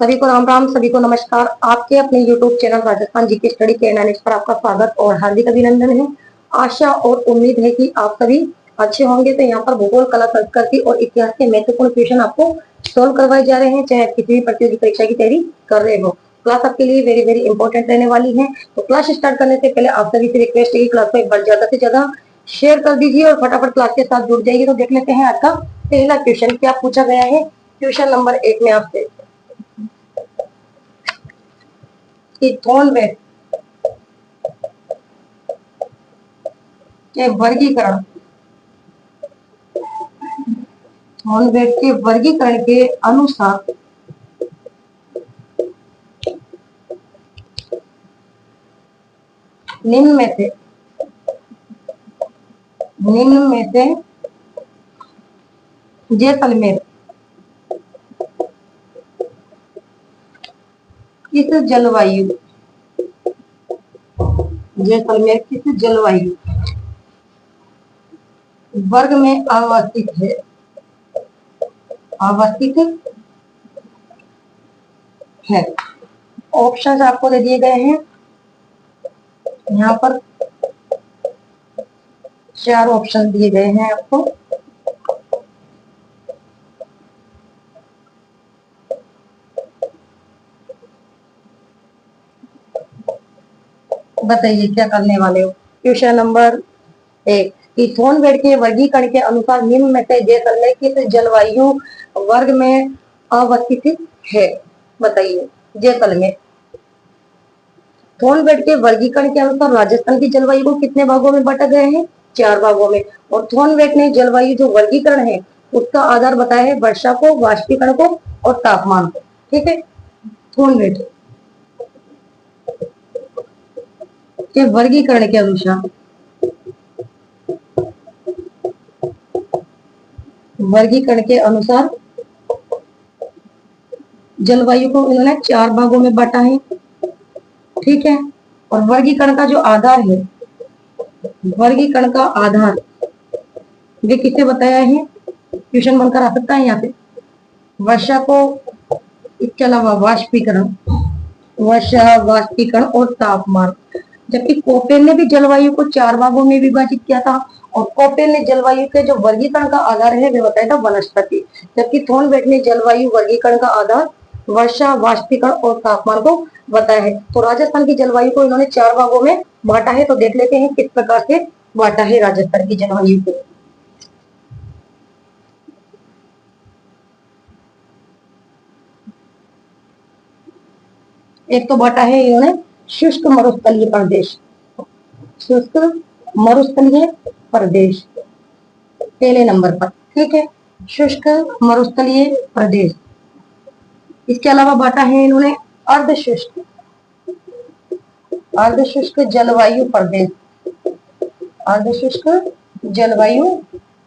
सभी को राम राम, सभी को नमस्कार। आपके अपने YouTube channel Rajasthan GK study के एनालिस्ट पर आपका स्वागत और हार्दिक अभिनंदन है। आशा और उम्मीद है कि आप सभी अच्छे होंगे। तो यहाँ पर भूगोल, कला, संस्कृति और इतिहास के महत्वपूर्ण क्वेश्चन आपको सोल्व करवाए जा रहे हैं, चाहे आप किसी भी प्रतियोगी परीक्षा की तैयारी कर रहे हो। क्लास आपके लिए वेरी वेरी इंपॉर्टेंट रहने वाली है। तो क्लास स्टार्ट करने से पहले आप सभी से रिक्वेस्ट है कि क्लास को एक बार ज्यादा से ज्यादा शेयर कर दीजिए और फटाफट क्लास के साथ जुड़ जाइए। तो देख लेते हैं आज का पहला क्वेश्चन क्या पूछा गया है। क्वेश्चन नंबर 1 में आपसे थॉर्नवेट के वर्गीकरण, थॉर्नवेट के वर्गीकरण के अनुसार निम्न में से जैसलमेर किस जलवायु वर्ग में अवस्थित है। ऑप्शन आपको दे दिए गए हैं। यहाँ पर 4 ऑप्शन दिए गए हैं आपको। बताइए क्या करने वाले हो। क्वेश्चन नंबर 1 कि थॉर्नवेट के वर्गीकरण के अनुसार निम्न में से जैसलमेर किस जलवायु वर्ग में अवस्थित है। बताइए जैसलमेर। थॉर्नवेट के वर्गीकरण के अनुसार राजस्थान की जलवायु को कितने भागों में बांटा गया है? 4 भागों में। और थॉर्नवेट ने जलवायु जो वर्गीकरण है उसका आधार बताया है वर्षा को, वाष्पीकरण को और तापमान को। ठीक है। थॉर्नवेट के वर्गीकरण के अनुसार जलवायु को इन्होंने 4 भागों में बांटा है। ठीक है। और वर्गीकरण का जो आधार है, वर्गीकरण का आधार वे किसे बताया है? क्वेश्चन बनकर आ सकता है यहाँ पे। वर्षा को, इसके अलावा वर्षा, वाष्पीकरण और तापमान। जबकि कोपेन ने भी जलवायु को 4 भागों में विभाजित किया था और कोपेन ने जलवायु के जो वर्गीकरण का आधार है वे बताया था वनस्पति। जबकि थॉर्नवेट ने जलवायु वर्गीकरण का आधार वर्षा, वाष्पीकरण और तापमान को बताया है। तो राजस्थान की जलवायु को इन्होंने 4 भागों में बांटा है। तो देख लेते हैं किस प्रकार से बांटा है राजस्थान की जलवायु को। एक तो बांटा है इन्होंने शुष्क मरुस्थलीय प्रदेश पहले नंबर पर। ठीक है। शुष्क मरुस्थलीय प्रदेश। इसके अलावा बांटा है इन्होंने अर्धशुष्क जलवायु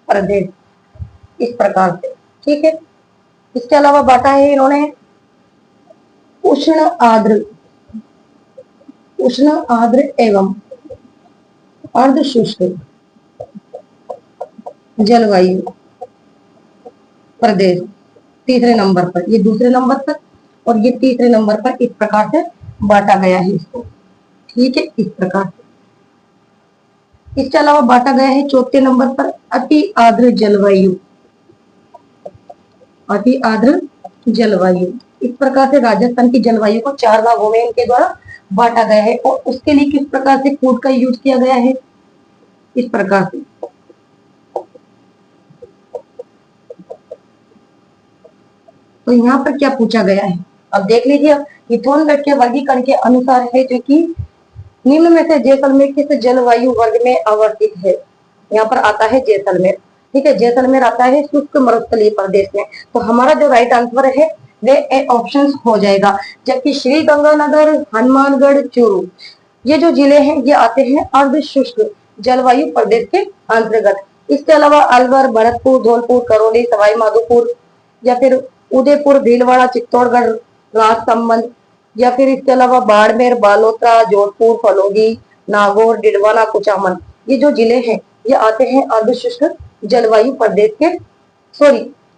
प्रदेश, इस प्रकार से। ठीक है। इसके अलावा बांटा है इन्होंने उष्ण आर्द्र एवं अर्धशुष्क जलवायु प्रदेश तीसरे नंबर पर। ये दूसरे नंबर पर और ये तीसरे नंबर पर। इस प्रकार से बांटा गया है इसको। ठीक है। इस प्रकार से। इसके अलावा बांटा गया है चौथे नंबर पर अति आर्द्र जलवायु। इस प्रकार से राजस्थान की जलवायु को 4 भागों में इनके द्वारा बांटा गया है। और उसके लिए किस प्रकार से कोड का यूज किया गया है? इस प्रकार से। तो यहाँ पर क्या पूछा गया है अब देख लीजिए। कि थॉर्नवेट के वर्गीकरण के अनुसार है जो कि निम्न में से जैसलमेर किस जलवायु वर्ग में अवस्थित है। यहाँ पर आता है जैसलमेर। ठीक है। जैसलमेर आता है शुष्क मरुस्थलीय प्रदेश में। तो हमारा जो राइट आंसर है वे ए ऑप्शन हो जाएगा। जबकि श्री गंगानगर, हनुमानगढ़, चूरू ये जो जिले हैं ये आते हैं अर्ध शुष्क जलवायु प्रदेश के अंतर्गत। इसके अलावा अलवर, भरतपुर, धौलपुर, करौली, सवाई माधोपुर या फिर उदयपुर, भीलवाड़ा, चित्तौड़गढ़, राजसमंद या फिर इसके अलावा बाड़मेर, बालोतरा, जोधपुर, फलोदी, नागौर, डिडवाना, कुचामन ये जो जिले हैं ये आते हैं अर्धशुष्क जलवायु प्रदेश के,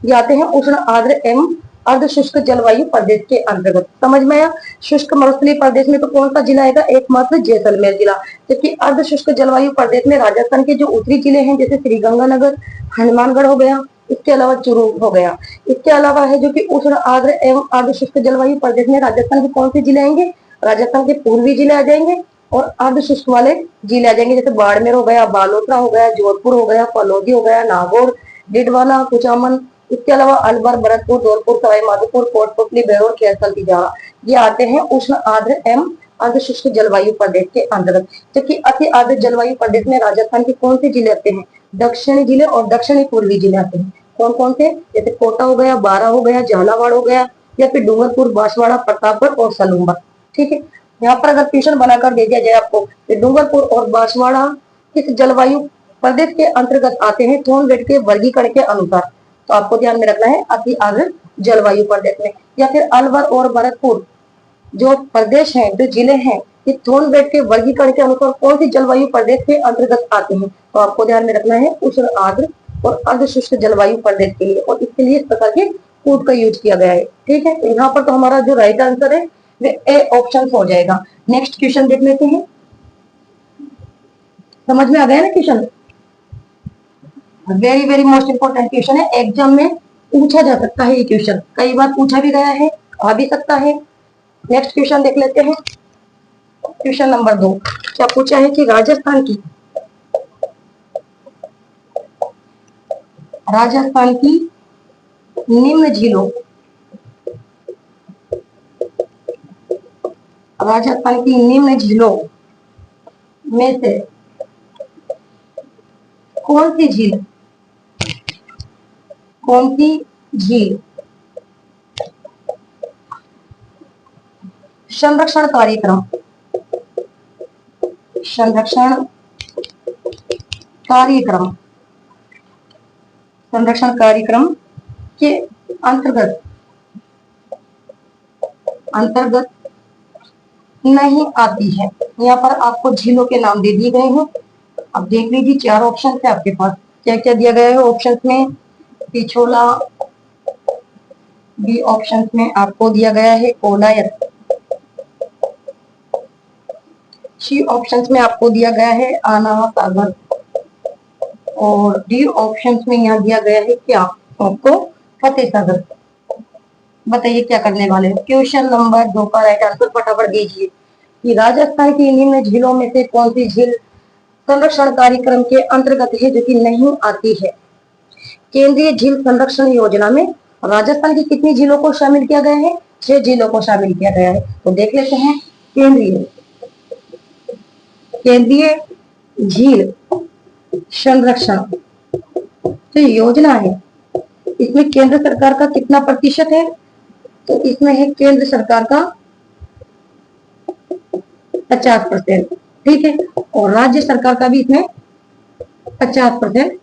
ये आते हैं उष्ण आर्द्र एवं अर्ध शुष्क जलवायु प्रदेश के अंतर्गत। समझ में आया? शुष्क मरुस्थलीय प्रदेश में तो कौन सा जिला आएगा? एकमात्र जैसलमेर जिला। जबकि अर्ध शुष्क जलवायु प्रदेश में राजस्थान के जो उत्तरी जिले हैं, जैसे श्रीगंगानगर, हनुमानगढ़ हो गया, इसके अलावा चूरू हो गया। इसके अलावा है जो कि उष्ण आर्द्र एवं अर्ध शुष्क जलवायु प्रदेश में राजस्थान के कौन से जिले आएंगे? राजस्थान के पूर्वी जिले आ जाएंगे और अर्ध शुष्क वाले जिले आ जाएंगे, जैसे बाड़मेर हो गया, बालोतरा हो गया, जोधपुर हो गया, फलौदी हो गया, नागौर, डिडवाना, कुचामन। इसके अलावा अलवर, भरतपुर, धौलपुर, सवाईमाधोपुर, कोटपुतली, बेरोर, खैरसर, तिजारा, ये आते हैं उष्ण आर्द्र एवं अर्ध शुष्क जलवायु प्रदेश के अंतर्गत। जबकि अति आर्द्र जलवायु प्रदेश में राजस्थान के कौन से जिले आते हैं? दक्षिणी जिले और दक्षिणी पूर्वी जिले आते हैं। कौन कौन से? जैसे कोटा हो गया, बारा हो गया, झालावाड़ हो गया, या फिर डूंगरपुर, बांसवाड़ा, प्रतापगढ़ और सलूंबा। ठीक है, यहाँ पर अगर क्वेश्चन बनाकर दे दिया जाए आपको, डूंगरपुर और बांसवाड़ा किस जलवायु प्रदेश के अंतर्गत आते हैं थॉर्नवेट के वर्गीकरण के अनुसार, तो आपको ध्यान में रखना है अति आर्द्र जलवायु प्रदेश में। या फिर अलवर और भरतपुर जो प्रदेश हैं, जो जिले हैं, ये थॉर्नवेट के वर्गीकरण के अनुसार कौन सी जलवायु प्रदेश के अंतर्गत आते हैं, तो आपको ध्यान में रखना है उष्ण आर्द्र और अर्ध शुष्क जलवायु प्रदेश के लिए। और इसके लिए इस प्रकार के कोड का यूज किया गया है। ठीक है, तो यहाँ पर तो हमारा जो राइट आंसर है वे ए ऑप्शन हो जाएगा। नेक्स्ट क्वेश्चन देख लेते हैं। समझ में आ गया ना question? Very very most important question है, एग्जाम में पूछा जा सकता है ये क्वेश्चन, कई बार पूछा भी गया है, आ भी सकता है। नेक्स्ट क्वेश्चन देख लेते हैं। क्वेश्चन नंबर 2 क्या पूछा है कि राजस्थान की निम्न झीलों में से कौन सी झील संरक्षण कार्यक्रम के अंतर्गत नहीं आती है। यहाँ पर आपको झीलों के नाम दे दिए गए हैं। अब देख लीजिए, 4 ऑप्शन है आपके पास। क्या क्या दिया गया है ऑप्शन में? पिछोला, बी ऑप्शन में आपको दिया गया है कोलायत, सी ऑप्शन में आपको दिया गया है आना सागर, और डी ऑप्शन में यहाँ दिया गया है क्या आपको? फतेह सागर। बताइए क्या करने वाले हैं? क्वेश्चन नंबर 2 का राइट आंसर फटाफट दीजिए कि राजस्थान की निम्न झीलों में से कौन सी झील संरक्षण कार्यक्रम के अंतर्गत है जो कि नहीं आती है। केंद्रीय झील संरक्षण योजना में राजस्थान की कितनी झीलों को शामिल किया गया है? 6 झीलों को शामिल किया गया है। तो देख लेते हैं। केंद्रीय झील संरक्षण जो योजना है, इसमें केंद्र सरकार का कितना प्रतिशत है? तो इसमें है केंद्र सरकार का 50%। ठीक है, और राज्य सरकार का भी इसमें 50%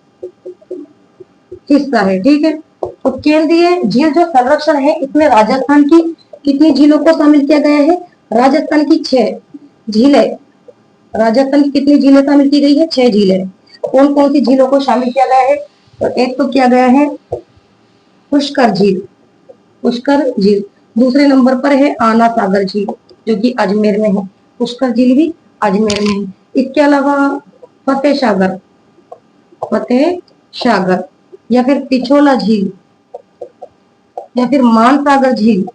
हिस्सा है। ठीक है, तो केंद्रीय झील जो संरक्षण है, इसमें राजस्थान की कितनी झीलों को शामिल किया गया है? राजस्थान की 6 झीलें। राजस्थान की कितनी झीलें शामिल की गई है? 6 झीलें। कौन कौन सी झीलों को शामिल किया गया है? तो एक तो किया गया है पुष्कर झील, दूसरे नंबर पर है आना सागर झील जो कि अजमेर में है। पुष्कर झील भी अजमेर में है। इसके अलावा फतेह सागर या फिर पिछोला झील या फिर मानसागर झील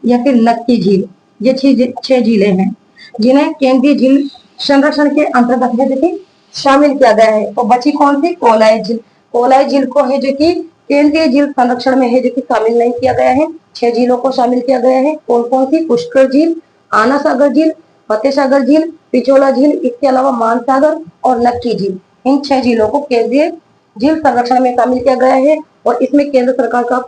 या फिर नक्की झील, ये 6 झीलें हैं जिन्हें केंद्रीय झील संरक्षण के अंतर्गत है जो कि शामिल किया गया है। तो बची कौन सी? कोलाई झील को है जो कि केंद्रीय झील संरक्षण में है जो कि शामिल नहीं किया गया है। 6 झीलों को शामिल किया गया है। कौन कौन सी? पुष्कर झील, आना सागर झील, फतेह सागर झील, पिछोला झील, इसके अलावा मानसागर और नक्की झील। इन 6 झीलों को केंद्रीय झील संरक्षण में शामिल किया गया है और इसमें केंद्र सरकार का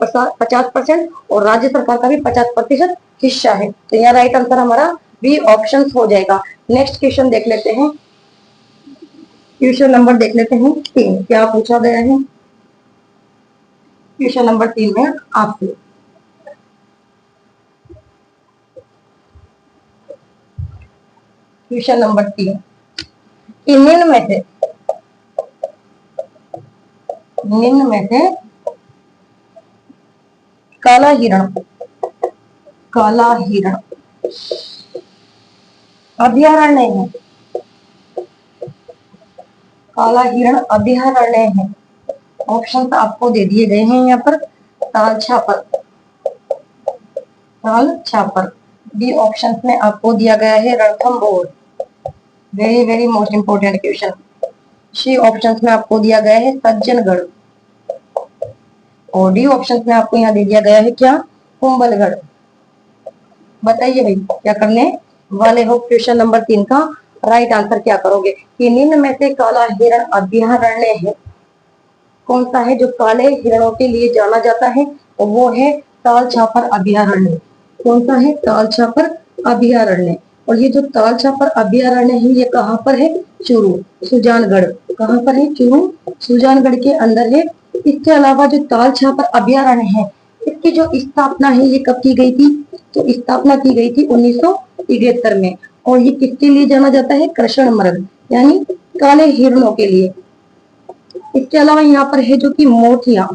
50% और राज्य सरकार का भी 50% हिस्सा है। तो यहाँ राइट आंसर हमारा बी ऑप्शन हो जाएगा। नेक्स्ट क्वेश्चन देख लेते हैं। क्वेश्चन नंबर देख लेते हैं 3 क्या पूछा गया है। क्वेश्चन नंबर 3 में आपसे क्वेश्चन नंबर 3 निम्न में से काला हिरण, काला हिरण अभयारण्य है, काला हिरण अभयारण्य है। ऑप्शन आपको दे दिए गए हैं यहाँ पर, ताल छापर, ताल छापर। बी ऑप्शन में आपको दिया गया है Ranthambore, very very most important question. C option में आपको दिया गया है सज्जनगढ़, और डी ऑप्शन में आपको यहाँ दे दिया गया है क्या, कुंभलगढ़। बताइए भाई क्या करने वाले हो। क्वेश्चन नंबर 3 का राइट आंसर क्या करोगे कि निम्न में से काला हिरण अभयारण्य है कौन सा है जो काले हिरणों के लिए जाना जाता है, तो वो है ताल छापर अभयारण्य। कौन सा है, ताल छापर अभयारण्य। और ये जो ताल छापर अभयारण्य है ये कहाँ पर है, चूरू सुजानगढ़। कहाँ पर है, चूरू सुजानगढ़ के अंदर है। इसके अलावा जो ताल छापर अभयारण्य है इसकी जो स्थापना है ये कब की गई थी, तो स्थापना की गई थी 1973 में। और ये किसके लिए जाना जाता है, कृष्ण मृग यानी काले हिरणों के लिए। इसके अलावा यहाँ पर है जो कि मोठिया,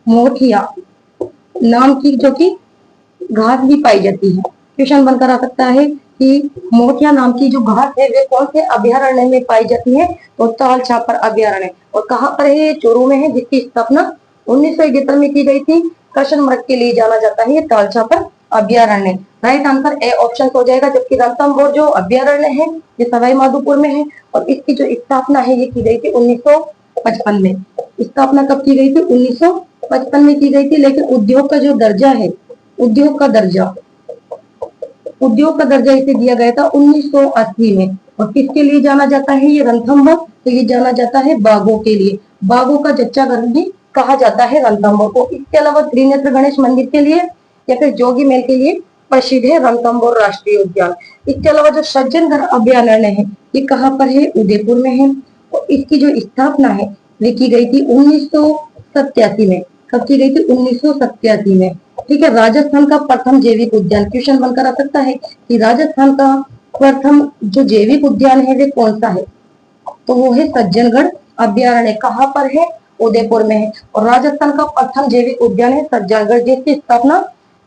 मोठिया नाम की जो कि घास भी पाई जाती है। क्वेश्चन बनकर आ सकता है कि मोठिया नाम की जो घास है वे कौन से अभयारण्य में पाई जाती है, तो ताल छापर अभयारण्य। और कहाँ पर है, चूरू में है, जिसकी स्थापना 1971 में की गई थी। कृष्ण मृग के लिए जाना जाता है ये ताल छापर अभयारण्य। राइट आंसर ए ऑप्शन हो जाएगा। जबकि रणथंभौर जो अभयारण्य है ये सवाई माधोपुर में है, और इसकी जो स्थापना है ये की गई थी 1955 में। स्थापना कब की गई थी, 1955 में की गई थी। लेकिन उद्योग का जो दर्जा है, उद्योग का दर्जा, उद्योग का दर्जा इसे दिया गया था 1980 में। और किसके लिए जाना जाता है ये रणथंभौर, तो ये जाना जाता है बाघों के लिए। बाघों का जच्चा घर भी कहा जाता है रणथंभौर को। इसके अलावा त्रिनेत्र गणेश मंदिर के लिए या फिर जोगी मेल के लिए प्रसिद्ध है रणथंभौर राष्ट्रीय उद्यान। इसके अलावा जो सज्जनगढ़ अभयारण्य है ये कहाँ पर है, उदयपुर में है। और इसकी जो स्थापना है ये की गई थी 1987 में। कब की गई थी, 1987 में। ठीक है, राजस्थान का प्रथम जैविक उद्यान। क्वेश्चन बनकर आ सकता है कि राजस्थान का प्रथम जो जैविक उद्यान है वे कौन सा है, तो वो है सज्जनगढ़ अभयारण्य। कहाँ पर है, उदयपुर में है। और राजस्थान का प्रथम जैविक उद्यान है सज्जनगढ़, जिसकी स्थापना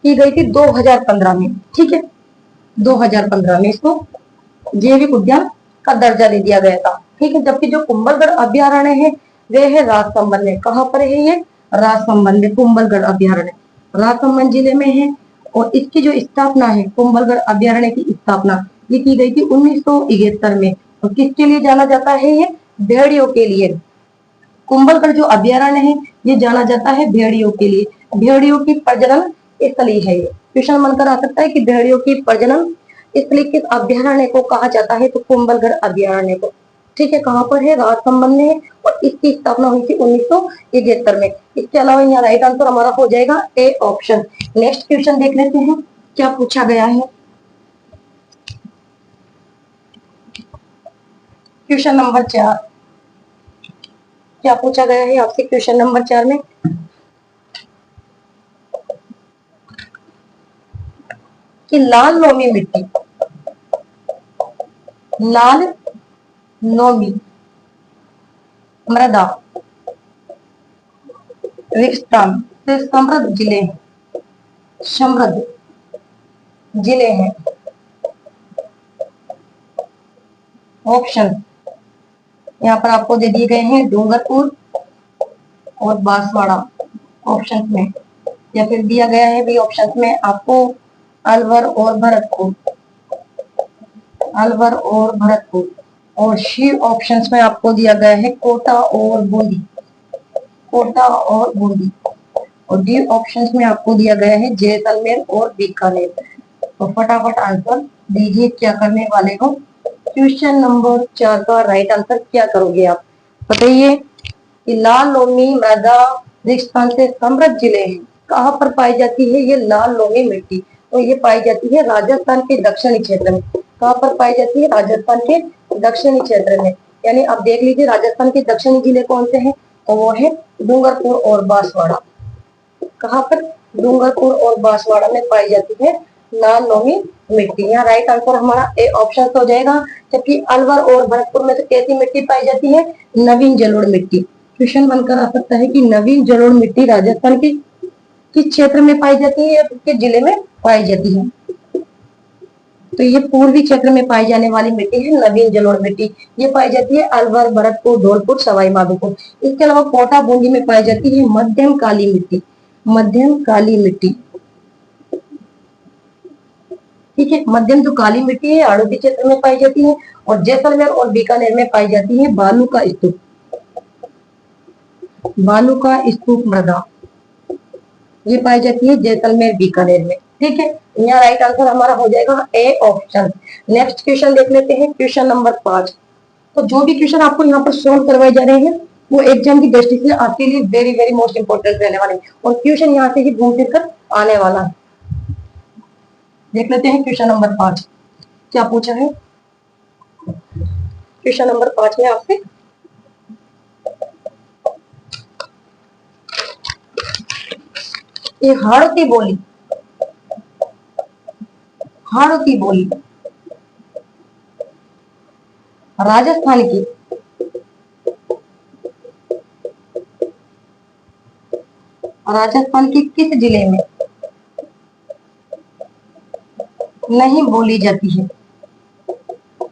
की गई थी 2015 में। ठीक है, 2015 में इसको जैविक उद्यान का दर्जा दे दिया गया था। ठीक है, जबकि जो कुंभलगढ़ अभयारण्य है वे है राजसमंद में। कहाँ पर है ये, राजसमंद में। कुंभलगढ़ अभयारण्य राजसमंद जिले में है। और इसकी जो स्थापना है, कुंभलगढ़ अभयारण्य की स्थापना ये की गई थी 1971 में। और किसके लिए जाना जाता है, ये भेड़ियों के लिए। कुंभलगढ़ जो अभयारण्य है ये जाना जाता है भेड़ियों के लिए। भेड़ियों की प्रजनन स्थली है ये। क्वेश्चन बनकर आ सकता है कि भेड़ियों की प्रजनन स्थली किस अभयारण्य को कहा जाता है, तो कुंभलगढ़ अभयारण्य को। ठीक है, कहाँ पर है, राजसमंद में है। और इसकी स्थापना हुई थी 1971 में। इसके अलावा यहाँ राइट आंसर हमारा हो जाएगा ए ऑप्शन। नेक्स्ट क्वेश्चन देख लेते हैं क्या पूछा गया है। क्वेश्चन नंबर 4 क्या पूछा गया है आपसे। क्वेश्चन नंबर 4 में कि लाल लोमी मिट्टी, लाल लोमी मृदा रेगिस्तान से समृद्ध जिले हैं, समृद्ध जिले हैं। ऑप्शन यहाँ पर आपको दे दिए गए हैं डूंगरपुर और बांसवाड़ा ऑप्शन में, या फिर दिया गया है भी ऑप्शन में आपको अलवर और भरतपुर, अलवर और भरतपुर। और सी ऑप्शंस में आपको दिया गया है कोटा और बूंदी, कोटा और बूंदी। और डी ऑप्शंस में आपको दिया गया है जैसलमेर और बीकानेर। तो फटाफट आंसर दीजिए क्या करने वाले हो। क्वेश्चन नंबर 4 का राइट आंसर क्या करोगे आप, बताइए कि लाल लोमी मृदा रेगिस्तान से समृद्ध जिले हैं, कहाँ पर पाई जाती है ये लाल लोमी मिट्टी, तो ये पाई जाती है राजस्थान के दक्षिणी क्षेत्र में। कहाँ पर पाई जाती है, राजस्थान के दक्षिणी क्षेत्र में। यानी आप देख लीजिए राजस्थान के दक्षिणी जिले कौन से हैं, तो वो है डूंगरपुर और बांसवाड़ा। कहाँ पर, डूंगरपुर और बांसवाड़ा में पाई जाती है लाल लोमी मिट्टी। यहाँ राइट आंसर हमारा ए ऑप्शन हो जाएगा। जबकि अलवर और भरतपुर में तो कैसी मिट्टी पाई जाती है, नवीन जलोढ़ मिट्टी। क्वेश्चन बनकर आ सकता है कि नवीन जलोढ़ मिट्टी राजस्थान की किस क्षेत्र में पाई जाती है या किस जिले में पाई जाती है? तो ये पूर्वी क्षेत्र में पाई जाने वाली मिट्टी है नवीन जलोढ़ मिट्टी। ये पाई जाती है अलवर, भरतपुर, धौलपुर, सवाई माधोपुर। इसके अलावा कोटा बूंदी में पाई जाती है मध्यम काली मिट्टी। मध्यम काली मिट्टी, ठीक है। मध्यम जो काली मिट्टी है आड़ूती क्षेत्र में पाई जाती है। और जैसलमेर और बीकानेर में पाई जाती है बालू का स्तूप। बालू का स्तूप मृदा ये पाई जाती है जैसलमेर, बीकानेर में, ठीक है। यहाँ राइट आंसर हमारा हो जाएगा ए ऑप्शन। नेक्स्ट क्वेश्चन देख लेते हैं, क्वेश्चन नंबर 5। तो जो भी क्वेश्चन आपको यहाँ पर सोल्व करवाए जा रहे हैं वो एग्जाम की दृष्टि से आपके लिए वेरी वेरी मोस्ट इंपोर्टेंट रहने वाले हैं और क्वेश्चन यहाँ से ही घूम फिर कर आने वाला है। देख लेते हैं क्वेश्चन नंबर 5 क्या पूछा है। क्वेश्चन नंबर 5 में आपसे ये हाड़ौती बोली, हाड़ौती बोली राजस्थान की किस जिले में नहीं बोली जाती है?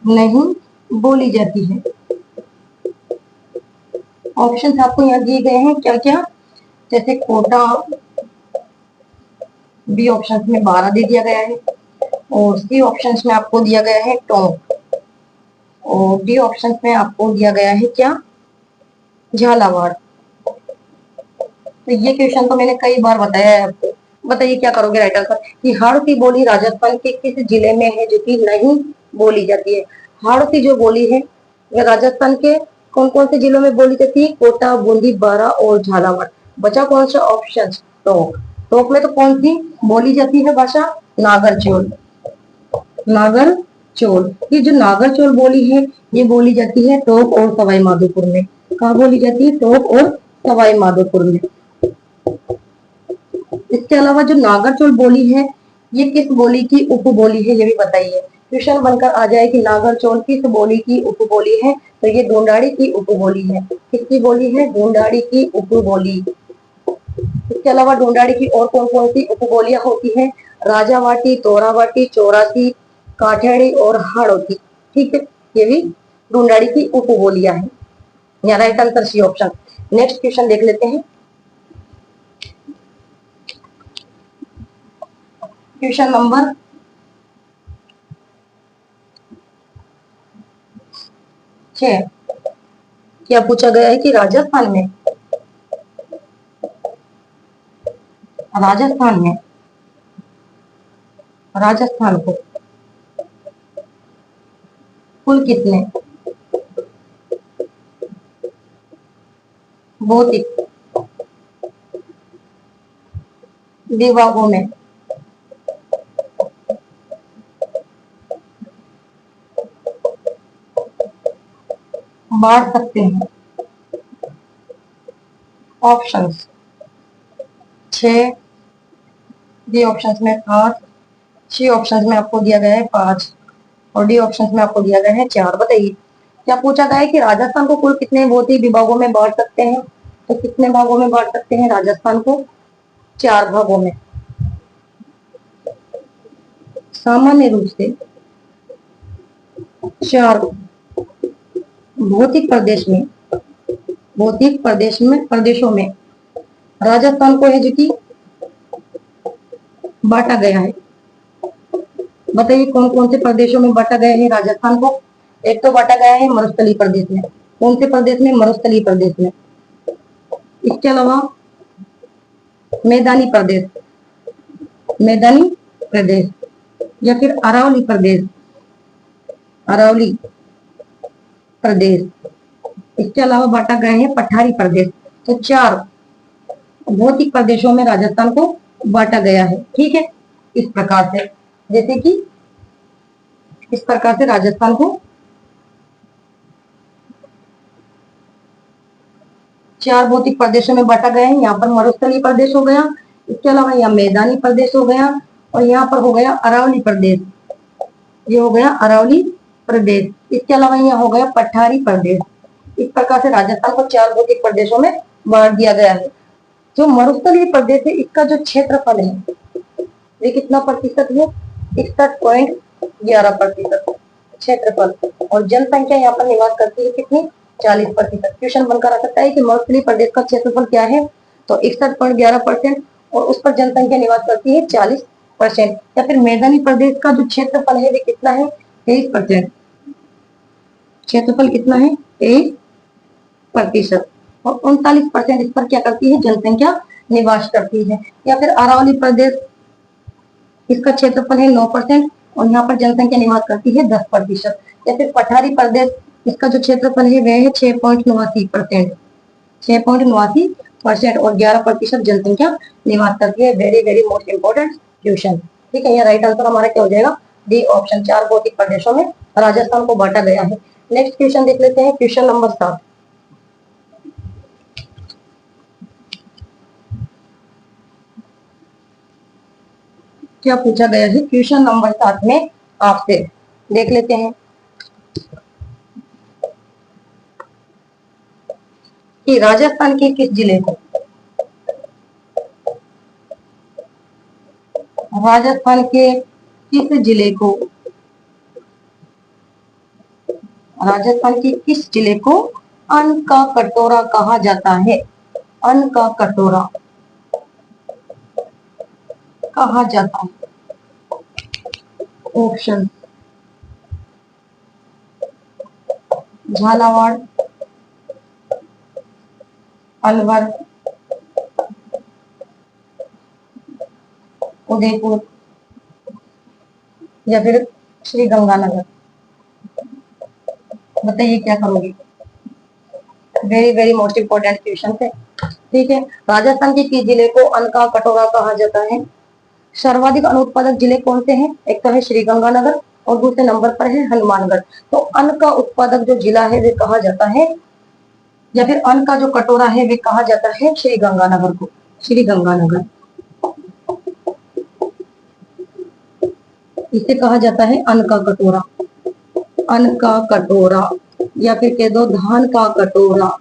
नहीं बोली जाती है। ऑप्शन आपको यहाँ दिए गए हैं क्या क्या, जैसे कोटा, बी ऑप्शन में 12 दे दिया गया है, और सी ऑप्शन में आपको दिया गया है टोंक, और डी ऑप्शन में आपको दिया गया है क्या, झालावाड़। तो ये क्वेश्चन तो मैंने कई बार बताया है आपको। बताइए क्या करोगे राइट आंसर कि हाड़ौती बोली राजस्थान के किस जिले में है जो कि नहीं बोली जाती है? हाड़ौती जो बोली है वह राजस्थान के कौन कौन से जिलों में बोली जाती है? कोटा, बूंदी, बारां और झालावाड़। बचा कौन सा ऑप्शन? टोंक। टोंक में तो कौन सी बोली जाती है भाषा? नागरचोल। नागरचोल, ये जो नागरचोल बोली है ये बोली जाती है टोंक और सवाई माधोपुर में। कहाँ बोली जाती है? टोंक और सवाई माधोपुर में। इसके अलावा जो नागरचोल बोली है ये किस बोली की उपबोली है ये भी बताइए। क्वेश्चन बनकर आ जाए कि नागरचोल किस बोली की उपबोली है, तो ये ढूंढाड़ी की उपबोली है। किसकी बोली है? ढूंढाड़ी की उपबोली। इसके अलावा ढूंढाड़ी की और कौन कौन सी उपबोलियां होती है? राजावाटी, तोरावाटी, चौरासी, काठियाड़ी और हाड़ौती, ठीक है। ये भी ढूंढाड़ी की उपबोलियां हैं। यहाँ right answer C option. Next question देख लेते हैं, क्वेश्चन नंबर 6 क्या पूछा गया है कि राजस्थान में राजस्थान को कुल कितने भौतिक विभागों में बांट सकते हैं? ऑप्शंस 6, डी ऑप्शंस में 8, सी ऑप्शंस में आपको दिया गया है 5 और डी ऑप्शंस में आपको दिया गया है 4। बताइए क्या पूछा गया है कि राजस्थान को कुल कितने भौतिक विभागों में बांट सकते हैं? तो कितने भागों में बांट सकते हैं राजस्थान को? 4 भागों में। सामान्य रूप से 4 भौतिक प्रदेशों में राजस्थान को है जो कि बांटा गया है। बताइए कौन कौन से प्रदेशों में बांटा गया है राजस्थान को? एक तो बांटा गया है मरुस्थलीय प्रदेश में। कौन से प्रदेश में? मरुस्थलीय प्रदेश में। इसके अलावा मैदानी प्रदेश या फिर अरावली प्रदेश। इसके अलावा बांटा गया है पठारी प्रदेश। तो 4 भौतिक प्रदेशों में राजस्थान को बांटा गया है, ठीक है। इस प्रकार से, जैसे कि इस प्रकार से राजस्थान को 4 भौतिक प्रदेशों में बांटा गया है। यहाँ पर मरुस्थलीय प्रदेश हो गया, इसके अलावा यहाँ मैदानी प्रदेश हो गया, और यहाँ पर हो गया अरावली प्रदेश। ये हो गया अरावली प्रदेश। इसके अलावा यहाँ हो गया पठारी प्रदेश। इस प्रकार से राजस्थान को 4 भौतिक प्रदेशों में बांट दिया गया है। जो मरुस्थलीय प्रदेश है इसका जो क्षेत्रफल है ये कितना प्रतिशत है? 61.11% क्षेत्रफल। और जनसंख्या यहाँ पर निवास करती है कितनी? 40%। क्वेश्चन बनकर आ सकता है कि मरुस्थलीय प्रदेश का क्षेत्रफल क्या है, तो 61.11% और उस पर जनसंख्या निवास करती है 40%। या फिर मैदानी प्रदेश का जो क्षेत्रफल है वो कितना है? 23%। क्षेत्रफल कितना है? 23%। और 39% इस पर क्या करती है? जनसंख्या निवास करती है। या फिर अरावली प्रदेश, इसका क्षेत्रफल है 9% और यहाँ पर जनसंख्या निवास करती है 10%। या फिर पठारी प्रदेश, इसका जो क्षेत्रफल है वह है 6.89%। 6.89% और 11% जनसंख्या निवास करती है। Very very most important question. ठीक है, यहाँ राइट आंसर हमारा क्या हो जाएगा? D option. 4 भौतिक प्रदेशों में राजस्थान को बांटा गया है। नेक्स्ट क्वेश्चन देख लेते हैं, क्वेश्चन नंबर 7। क्या पूछा गया है क्वेश्चन नंबर 7 में आपसे? देख लेते हैं कि राजस्थान के किस जिले को, राजस्थान के किस जिले को, राजस्थान के किस जिले को अन्न का कटोरा कहा जाता है? अन्न का कटोरा कहा जाता है। ऑप्शन: झालावाड़, अलवर, उदयपुर या फिर श्री गंगानगर। बताइए क्या करोगे? Very very most important question है। ठीक है, राजस्थान के किस जिले को अन्न का कटोरा कहा जाता है? सर्वाधिक अन्न उत्पादक जिले कौन से हैं? एक तो है श्री गंगानगर और दूसरे नंबर पर है हनुमानगढ़। तो अन्न का उत्पादक जो जिला है वे कहा जाता है, या फिर अन्न का जो कटोरा है वे कहा जाता है श्री गंगानगर को। श्री गंगानगर इसे कहा जाता है अन्न का कटोरा। अन्न का कटोरा या फिर कह दो धान का कटोरा।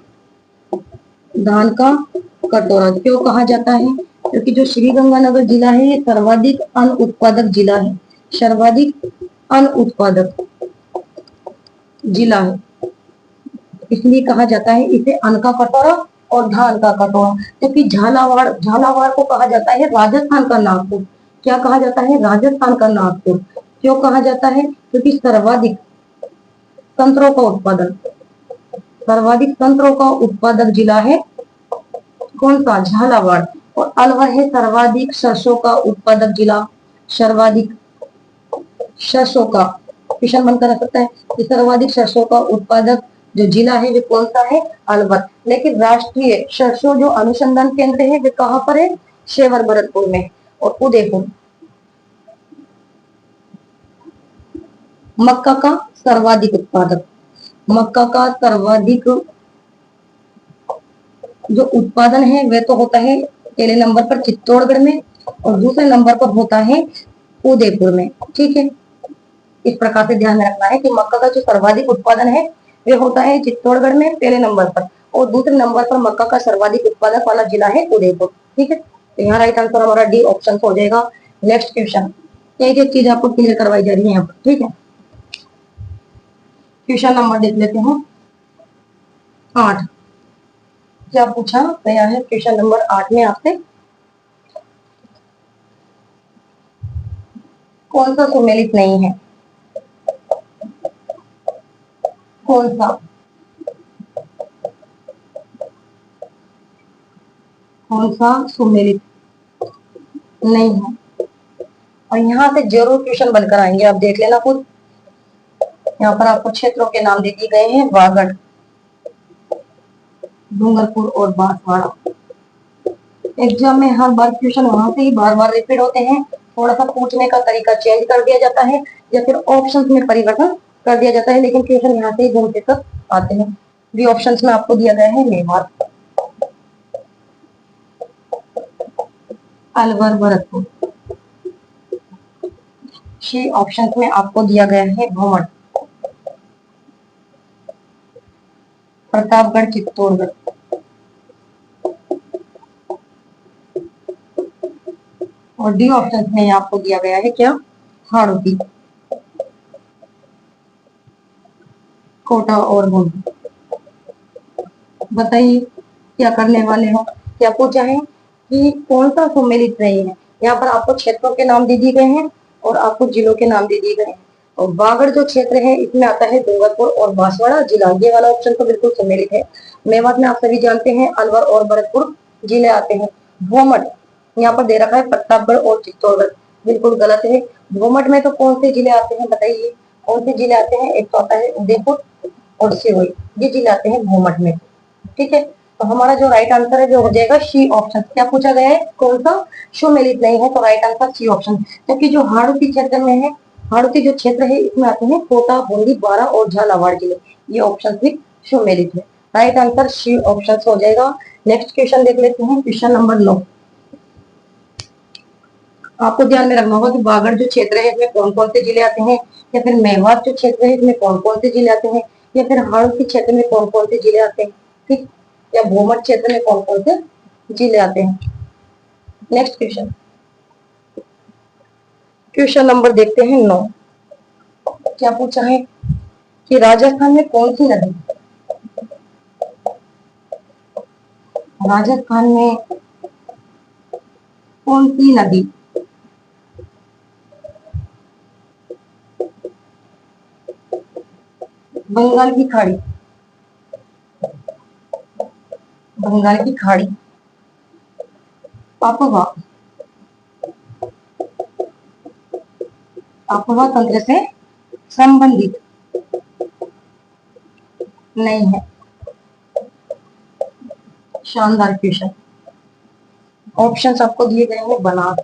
धान का कटोरा क्यों कहा जाता है? क्योंकि जो श्री गंगानगर जिला है ये सर्वाधिक अन्न उत्पादक जिला है। सर्वाधिक अन्न उत्पादक जिला है, इसलिए कहा जाता है इसे अन्न का कटोरा और धान का कटोरा। क्योंकि झालावाड़, झालावाड़ को कहा जाता है राजस्थान का नागपुर। क्या कहा जाता है? राजस्थान का नागपुर। क्यों कहा जाता है? क्योंकि सर्वाधिक संतरों का उत्पादन, सर्वाधिक संतरों का उत्पादक जिला है कौन सा? झालावाड़। और अलवर है सर्वाधिक सरसों का उत्पादक जिला। सर्वाधिक सरसों का क्वेश्चन बनकर आ सकता है कि सर्वाधिक सरसों का उत्पादक जो जिला है वे कौन सा है? अलवर। लेकिन राष्ट्रीय सरसों जो अनुसंधान केंद्र है वे कहाँ पर है? शेवर भरतपुर में और उदयपुर। मक्का का सर्वाधिक उत्पादक, मक्का का सर्वाधिक जो उत्पादन है वह तो होता है पहले नंबर पर चित्तौड़गढ़ में और दूसरे नंबर पर होता है उदयपुर में। ठीक है, इस प्रकार से ध्यान में रखना है कि मक्का का जो सर्वाधिक उत्पादन है वह होता है चित्तौड़गढ़ में पहले नंबर पर, और दूसरे नंबर पर मक्का का सर्वाधिक उत्पादक वाला जिला है उदयपुर। ठीक है, तो यहाँ राइट आंसर हमारा डी ऑप्शन हो जाएगा। नेक्स्ट क्वेश्चन, एक एक चीज आपको क्लियर करवाई जा रही है यहाँ पर। ठीक है, क्वेश्चन नंबर देख लेते हैं 8। क्या पूछा गया है क्वेश्चन नंबर 8 में आपसे? कौन सा सुमेलित नहीं है? कौन सा? कौन सा सुमेलित नहीं है? और यहाँ से जरूर क्वेश्चन बनकर आएंगे, आप देख लेना खुद। यहाँ पर आपको क्षेत्रों के नाम दे दिए गए हैं, वागड़, डूंगरपुर और बांसवाड़ा। एग्जाम में हर बार क्वेश्चन वहां से ही बार बार रिपीट होते हैं। थोड़ा सा पूछने का तरीका चेंज कर दिया जाता है या फिर ऑप्शंस में परिवर्तन कर दिया जाता है, लेकिन क्वेश्चन यहाँ से ही घूमते तक आते हैं। बी ऑप्शंस में आपको दिया गया है मेवाड़, अलवर, भरतपुर। सी ऑप्शन में आपको दिया गया है भोमट, प्रतापगढ़, चित्तौड़गढ़। और डी ऑप्शन में आपको दिया गया है क्या, हाड़ौती, कोटा और बूंदी। बताइए क्या करने वाले हो, क्या पूछा है कि कौन सा सम्मिलित नहीं है। यहाँ पर आपको क्षेत्रों के नाम दे दिए गए हैं और आपको जिलों के नाम दे दिए गए हैं। और बागड़ जो क्षेत्र है इसमें आता है डूंगरपुर और बांसवाड़ा जिला, ये वाला ऑप्शन तो बिल्कुल सम्मिलित है। मेवात में आप सभी जानते हैं अलवर और भरतपुर जिले आते हैं। भोमट यहाँ पर दे रखा है प्रतापगढ़ और चित्तौड़गढ़, बिल्कुल गलत है। भोमट में तो कौन से जिले आते हैं बताइए, कौन से जिले आते हैं, एक तो आता है उदयपुर और सिरोही, ये जिले आते हैं भोमट में। ठीक है, तो हमारा जो राइट आंसर है जो हो जाएगा सी ऑप्शन। क्या पूछा गया है, कौन सा सुमेलित नहीं है, तो राइट आंसर सी ऑप्शन। क्योंकि जो हाड़ौती क्षेत्र में है, हाड़ौती जो क्षेत्र है इसमें आते हैं कोटा, बूंदी, बारां और झालावाड़ जिले, ये ऑप्शन भी सुमेलित है। राइट आंसर सी ऑप्शन हो जाएगा। नेक्स्ट क्वेश्चन देख लेते हैं, क्वेश्चन नंबर 9। आपको ध्यान में रखना होगा कि बागड़ जो क्षेत्र है इसमें कौन कौन से जिले आते हैं, या फिर मेवात जो क्षेत्र है इसमें कौन कौन से जिले आते हैं, या फिर हाड़ौती क्षेत्र में कौन कौन से जिले आते हैं, ठीक, या भोमट क्षेत्र में कौन कौन से जिले आते हैं। नेक्स्ट क्वेश्चन, क्वेश्चन नंबर देखते हैं 9। क्या पूछा है कि राजस्थान में कौन सी नदी, राजस्थान में कौन सी नदी बंगाल की खाड़ी, बंगाल की खाड़ी, पापुआ, पापुआ तंत्र से संबंधित नहीं है। शानदार क्वेश्चन। ऑप्शंस आपको दिए गए हैं बनास,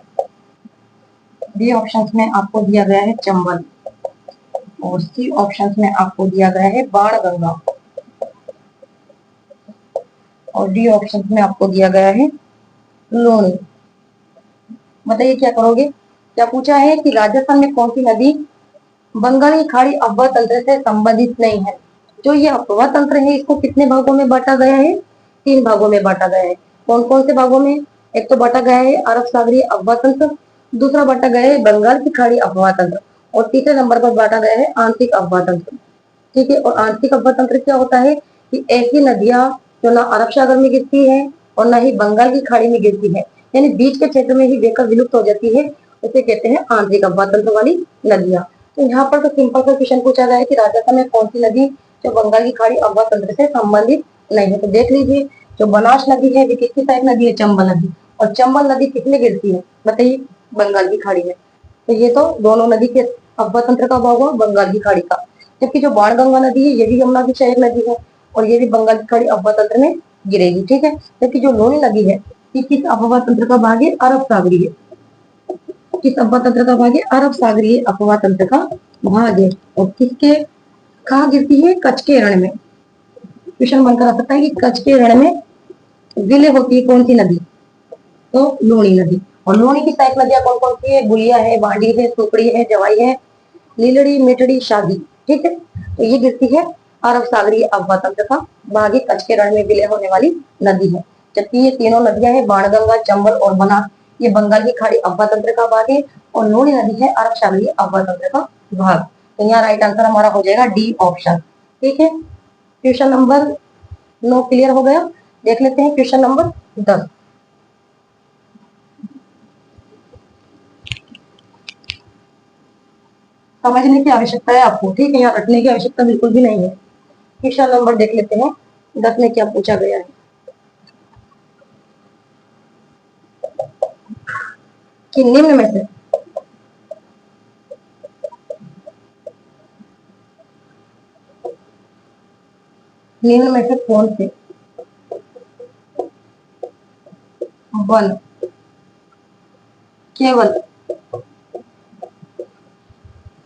बी ऑप्शंस में आपको दिया गया है चंबल, और सी ऑप्शंस में आपको दिया गया है बाणगंगा, और डी ऑप्शंस में आपको दिया गया है लूणी। बताइए क्या करोगे। क्या पूछा है कि राजस्थान में कौन सी नदी बंगाल की खाड़ी अफवाह तंत्र से संबंधित नहीं है। जो ये अफवाह तंत्र है इसको कितने भागों में बांटा गया है, 3 भागों में बांटा गया है। कौन कौन से भागों में, एक तो बांटा गया है अरब सागरीय अफवाह तंत्र, दूसरा बांटा गया है बंगाल की खाड़ी अफवाह तंत्र, और तीसरे नंबर पर बांटा गया है आंशिक अफवाह तंत्र। ठीक है, और आंशिक अफवाह तंत्र क्या होता है कि ऐसी नदियां जो ना अरब सागर में गिरती है और ना ही बंगाल की खाड़ी में गिरती है, यानी बीच के क्षेत्र में ही बहकर विलुप्त हो जाती है, उसे कहते हैं आंशिक अफवाह तंत्र वाली नदियां। तो यहाँ पर तो सिंपल सा क्वेश्चन पूछा गया है कि राजस्थान में कौन सी नदी जो बंगाल की खाड़ी अफवाह तंत्र से संबंधित नहीं है। तो देख लीजिए, जो बनास नदी है वो किसकी साइड नदी है, चंबल नदी, और चंबल नदी किसमें गिरती है बताइए, बंगाल की खाड़ी में। तो ये तो दोनों नदी के अफवाह तंत्र का भाग हुआ बंगाल की खाड़ी का। जबकि जो बाणगंगा नदी है ये भी यमुना की सहायक नदी है, और ये भी बंगाल की खाड़ी अफवाह तंत्र में गिरेगी। ठीक है, जबकि जो लूणी नदी है ये किस अफवाह तंत्र का भाग है, अरब सागरीय, किस अफवाह तंत्र का भाग है, अरब सागरीय अफवाह तंत्र का भाग है। और किसके, कहाँ गिरती है, कच्छ के रण में। क्वेश्चन बनकर आ सकता है कि कच्छ के रण में विलय होती है कौन सी नदी, तो लूणी नदी। और लूणी की सहायक नदियां कौन कौन सी है, गुलिया है, बांडी है, सुकड़ी है, जवाई है, लीलड़ी, मिठड़ी, शादी। ठीक है, तो ये गिरती है अरब सागरीय अफवाह तंत्र का भाग है, कच्छ के रण में विलय होने वाली नदी है। जबकि ये तीनों नदियां हैं बाणगंगा, चंबल और बनास, ये बंगाल की खाड़ी अफवाह तंत्र का भाग है, और लूणी नदी है अरब सागरीय अफवाह तंत्र का भाग। तो यहाँ राइट आंसर हमारा हो जाएगा डी ऑप्शन। ठीक है, क्वेश्चन नंबर 9 क्लियर हो गया। देख लेते हैं क्वेश्चन नंबर 10। समझने की आवश्यकता है आपको, ठीक है, यहाँ रटने की आवश्यकता बिल्कुल भी नहीं है। क्वेश्चन नंबर देख लेते हैं 10 में क्या पूछा गया है कि निम्न में से कौन से वन केवल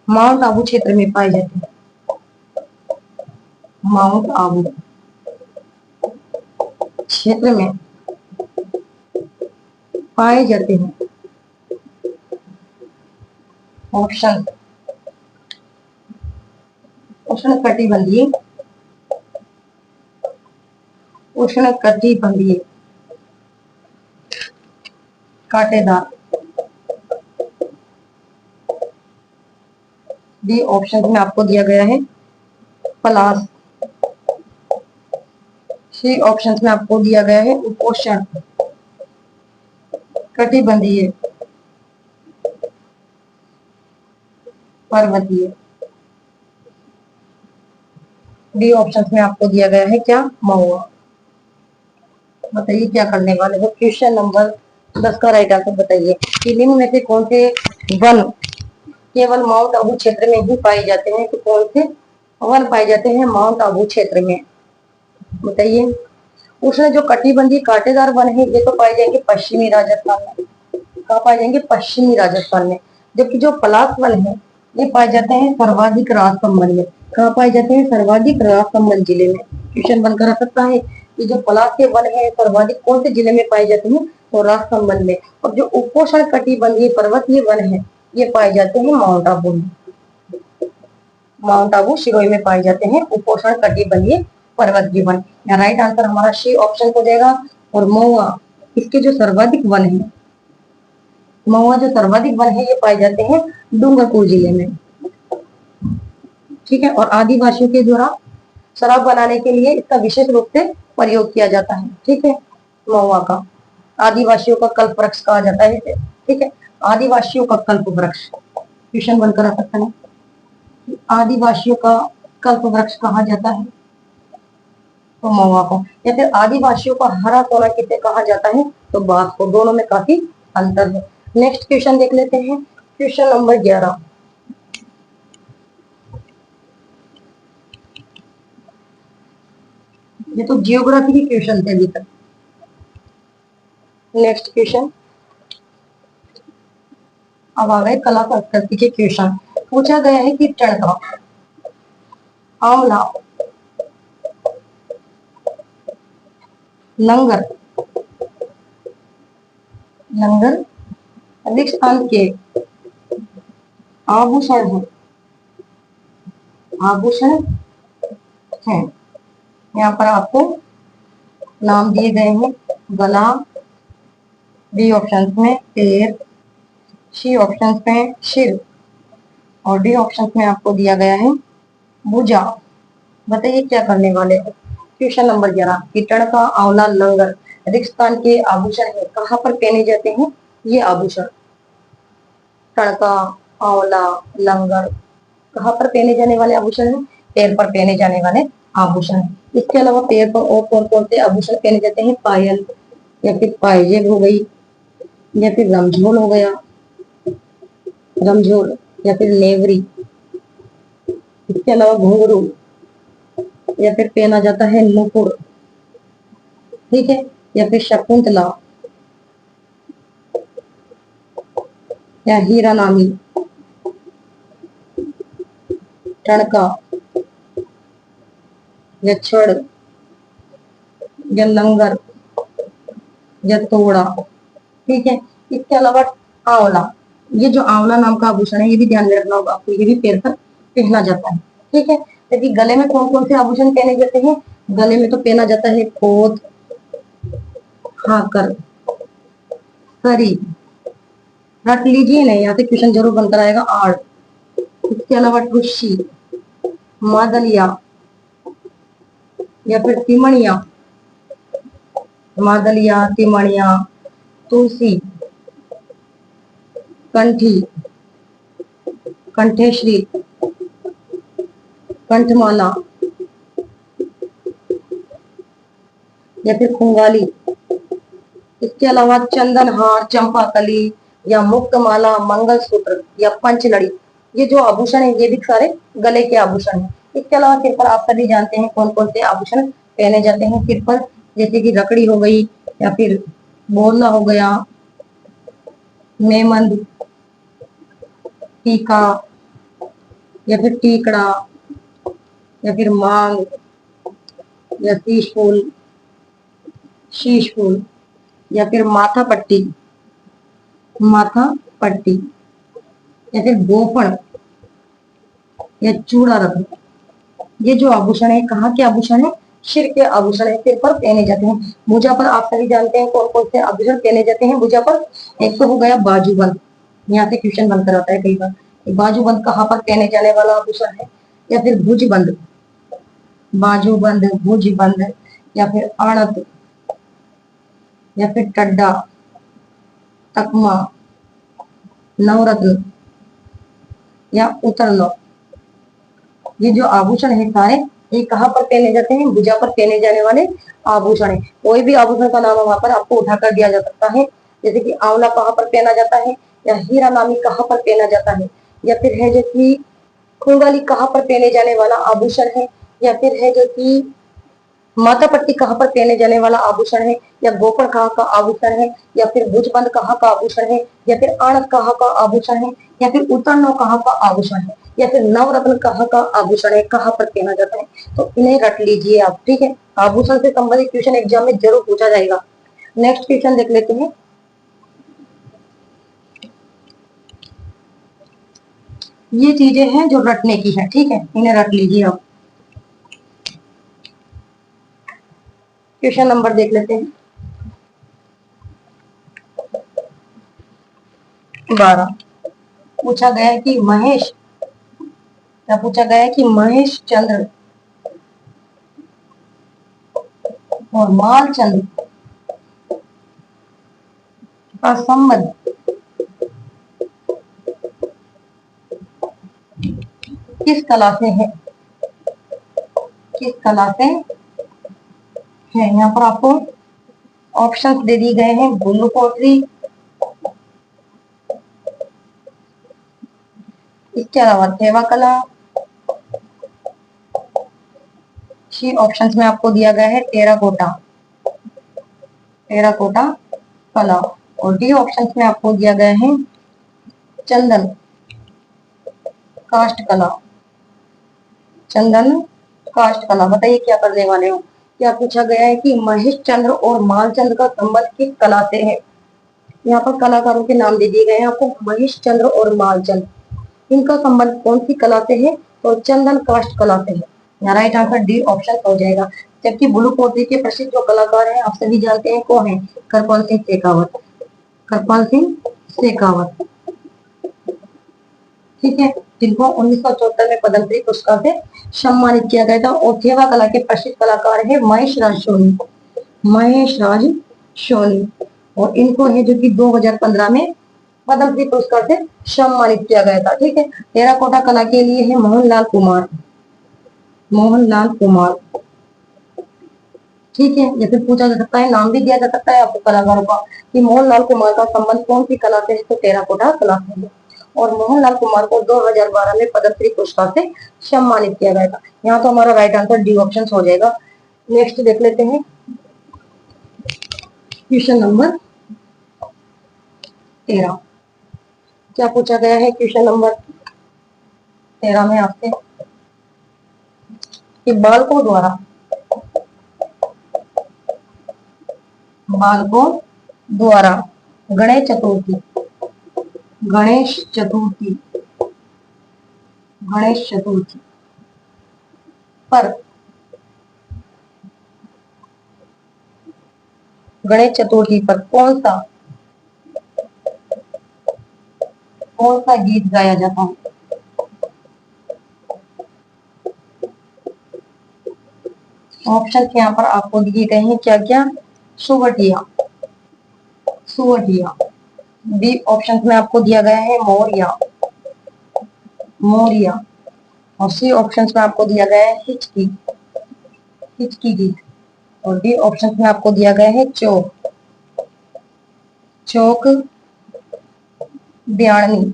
माउंट आबू क्षेत्र में पाए जाते हैं, माउंट आबू क्षेत्र में पाए जाते हैं। ऑप्शन, उष्ण कटिबंधीय, उष्ण कटिबंधीय कांटेदार डी ऑप्शन में आपको दिया गया है पलाश। सी ऑप्शन में आपको दिया गया है उपोषण कटिबंधीय पर्वतीय। डी ऑप्शन में आपको दिया गया है क्या, महुआ। बताइए क्या करने वाले हो। क्वेश्चन नंबर 10 का राइट आंसर बताइए कि निम्न में से कौन से वन केवल माउंट आबू क्षेत्र में ही पाए जाते हैं। तो कौन से वन पाए जाते हैं माउंट आबू क्षेत्र में, बताइए। उसमें जो कटिबंधीय कांटेदार वन है ये तो पाए जाएंगे पश्चिमी राजस्थान में। कहाँ पाए जाएंगे, पश्चिमी राजस्थान में। जबकि जो पलाश वन है ये पाए जाते हैं सर्वाधिक राजसमंद में। कहाँ पाए जाते हैं, सर्वाधिक राजसमंद जिले में। क्वेश्चन बनकर आ सकता है कि जो पलाश के वन है सर्वाधिक कौन से जिले में पाए जाते हैं, तो राजसमंद में। और जो उपोषण कटिबंधीय पर्वतीय वन है ये पाए जाते हैं माउंट आबू में। माउंट आबू सिरोही में पाए जाते हैं उपोषण कटिबंधीय पर्वतीय वन। यहाँ राइट आंसर हमारा सी ऑप्शन हो जाएगा। और महुआ इसके जो सर्वाधिक वन है, महुआ जो सर्वाधिक वन है ये पाए जाते हैं डूंगरपुर जिले में। ठीक है। और आदिवासियों के द्वारा शराब बनाने के लिए इसका विशेष रूप से प्रयोग किया जाता है। ठीक है। महुआ का आदिवासियों का कल्प वृक्ष कहा जाता है इसे। ठीक है। आदिवासियों का कल्प वृक्ष क्वेश्चन बनकर आ सकता है। आदिवासियों का कल्प वृक्ष कहा जाता है तो महुआ को। या फिर आदिवासियों का हरा सोना किसे कहा जाता है, तो बांस को। दोनों में काफी अंतर है। नेक्स्ट क्वेश्चन देख लेते हैं। Question number 11। ये तो जियोग्राफी के क्वेश्चन थे अभी तक। नेक्स्ट क्वेश्चन अब आ गए कला संस्कृति के क्वेश्चन। पूछा गया है कि चणका, आंवला, लंगर, लंगर अधिक स्थान के आभूषण है, आभूषण है। यहाँ पर आपको नाम दिए गए हैं गला, बी ऑप्शन में पैर, सी ऑप्शन में सिर और डी ऑप्शन में आपको दिया गया है भुजा। बताइए क्या करने वाले हैं। क्वेश्चन नंबर 11 कीटण का आंवला लंगर अधिक स्थान के आभूषण है, कहाँ पर पहने जाते हैं ये आभूषण। टणका, आंवला, लंगर कहाँ पर पहने जाने वाले आभूषण है, पैर पर पहने जाने वाले आभूषण है। इसके अलावा पैर पर और कौन कौन से आभूषण पहने जाते हैं, पायल या फिर पायजेब हो गई, या फिर रमझोल हो गया, रमझोल या फिर नेवरी। इसके अलावा घुंघरू या फिर पहना जाता है नुपुर। ठीक है। या फिर शकुंतला या हीरा नामी, टणका या छड़ या लंगर या तोड़ा। ठीक है। इसके अलावा आंवला, ये जो आंवला नाम का आभूषण है ये भी ध्यान में रखना होगा आपको, ये भी पैर पर पहना जाता है। ठीक है। यदि गले में कौन कौन से आभूषण पहने जाते हैं, गले में तो पहना जाता है खोत, खाकर, सरी। रट लीजिए नहीं, यहाँ से क्वेश्चन जरूर बनकर आएगा आड़। इसके अलावा ठुस्सी, मादलिया या फिर तिमणिया, मादलिया, तिमणिया, तुलसी, कंठी, कंठेश्वरी, कंठमाला या फिर खुंगाली। इसके अलावा चंदनहार, चंपाकली या मुक्तमाला, मंगलसूत्र या पंचलड़ी, ये जो आभूषण है ये भी सारे गले के आभूषण हैं। इसके अलावा सिर पर आप सभी जानते हैं कौन कौन से आभूषण पहने जाते हैं सिर पर, जैसे कि रकड़ी हो गई या फिर बोला हो गया, मेमंद, टीका या फिर टीकड़ा या फिर मांग या शीश फूल या फिर माथा पट्टी, माथा पट्टी या फिर गोफण या चूड़ा रत्न। ये जो आभूषण है कहाँ के आभूषण है, सिर के आभूषण है, सिर पर पहने जाते हैं। भुजा पर आप सभी जानते हैं कौन कौन से आभूषण पहने जाते हैं भुजा पर। एक तो हो गया बाजूबंद, यहाँ से क्वेश्चन बनकर आता है कई बार। बाजूबंद कहाँ पर पहने जाने वाला आभूषण है? या फिर भुजबंद, बाजूबंद, भुजबंद, या फिर आणत, या फिर टड्डा, तकमा, नवरत्न, या उतरलो। ये जो आभूषण है सारे, ये कहाँ पर पहने जाते हैं? भुजा पर पहने जाने वाले आभूषण है। कोई भी आभूषण का नाम वहां पर आपको उठाकर दिया जा सकता है, जैसे कि आंवला कहाँ पर पहना जाता है, या हीरा नामी कहाँ पर पहना जाता है, या फिर है जो कि कुंडली कहाँ पर पहने जाने वाला आभूषण है, या फिर है जो कि माथा पट्टी कहाँ पर पहने जाने वाला आभूषण है, या गोपड़ कहाँ का आभूषण है, या फिर भुजबंद कहाँ का आभूषण है, या फिर आणत कहाँ का आभूषण है, या फिर उतरनो कहाँ का आभूषण है, या फिर नवरत्न कहाँ का आभूषण है, कहाँ पर पहना जाता है। तो इन्हें रट लीजिए आप, ठीक है। आभूषण से संबंधित क्वेश्चन एग्जाम में जरूर पूछा जाएगा। नेक्स्ट क्वेश्चन देख लेते हैं। ये चीजें हैं जो रटने की है, ठीक है, इन्हें रट लीजिए आप। क्वेश्चन नंबर देख लेते हैं 12। पूछा गया है कि महेश, क्या पूछा गया है कि महेश चंद्र और मालचंद्र का संबंध किस कला से है? किस कला से है? यहाँ पर आपको ऑप्शंस दे दिए गए हैं। ब्लू पोट्री, इसके अलावा थेवा कला, सी ऑप्शंस में आपको दिया गया है टेराकोटा, टेराकोटा कला, और डी ऑप्शंस में आपको दिया गया है चंदन काष्ठ कला, चंदन काष्ठ कला। बताइए क्या करने वाले हो? क्या पूछा गया है कि महेश चंद्र और मालचंद्र का संबंध किस कला से है? यहाँ पर कलाकारों के नाम दे दिए गए हैं आपको, महेश चंद्र और मालचंद्र, इनका संबंध कौन सी कला से है? तो चंदन काष्ठ कला से है। यहाँ राइट आंसर डी ऑप्शन हो जाएगा। जबकि ब्लू पोट्री के प्रसिद्ध जो कलाकार हैं आप सभी जानते हैं कौन है? कृपाल सिंह शेखावत, कृपाल सिंह शेखावत, ठीक है, जिनको 1974 में पद्मश्री पुरस्कार से सम्मानित किया गया था। और थेवा कला के प्रसिद्ध कलाकार है महेश राज सोनी, महेश राज सोनी, और इनको है जो कि 2015 में पद्मश्री पुरस्कार से सम्मानित किया गया था, ठीक है। टेराकोटा कला के लिए है मोहनलाल कुमार, मोहनलाल कुमार, ठीक है। ये फिर पूछा जा सकता है, नाम भी दिया जा सकता है आपको कलाकारों का कि मोहनलाल कुमार का संबंध कौन सी कला से है? तो टेराकोटा कला से है। और मोहनलाल कुमार को 2012 में पद्मश्री पुरस्कार से सम्मानित किया गया था। यहाँ तो हमारा राइट आंसर डी ऑप्शन हो जाएगा। नेक्स्ट देख लेते हैं क्वेश्चन नंबर 13। क्या पूछा गया है क्वेश्चन नंबर 13 में आपसे कि बालकों द्वारा गणेश चतुर्थी, गणेश चतुर्थी, गणेश चतुर्थी पर, गणेश चतुर्थी पर कौन सा गीत गाया जाता है? ऑप्शन यहाँ पर आपको दिए गए हैं क्या क्या? सुवटिया, सुवटिया। बी ऑप्शन में आपको दिया गया है मोरिया, मोरिया। और सी ऑप्शन में आपको दिया गया है हिचकी, हिचकी गीत। और डी ऑप्शन में आपको दिया गया है चौक, चौक ब्याणनी,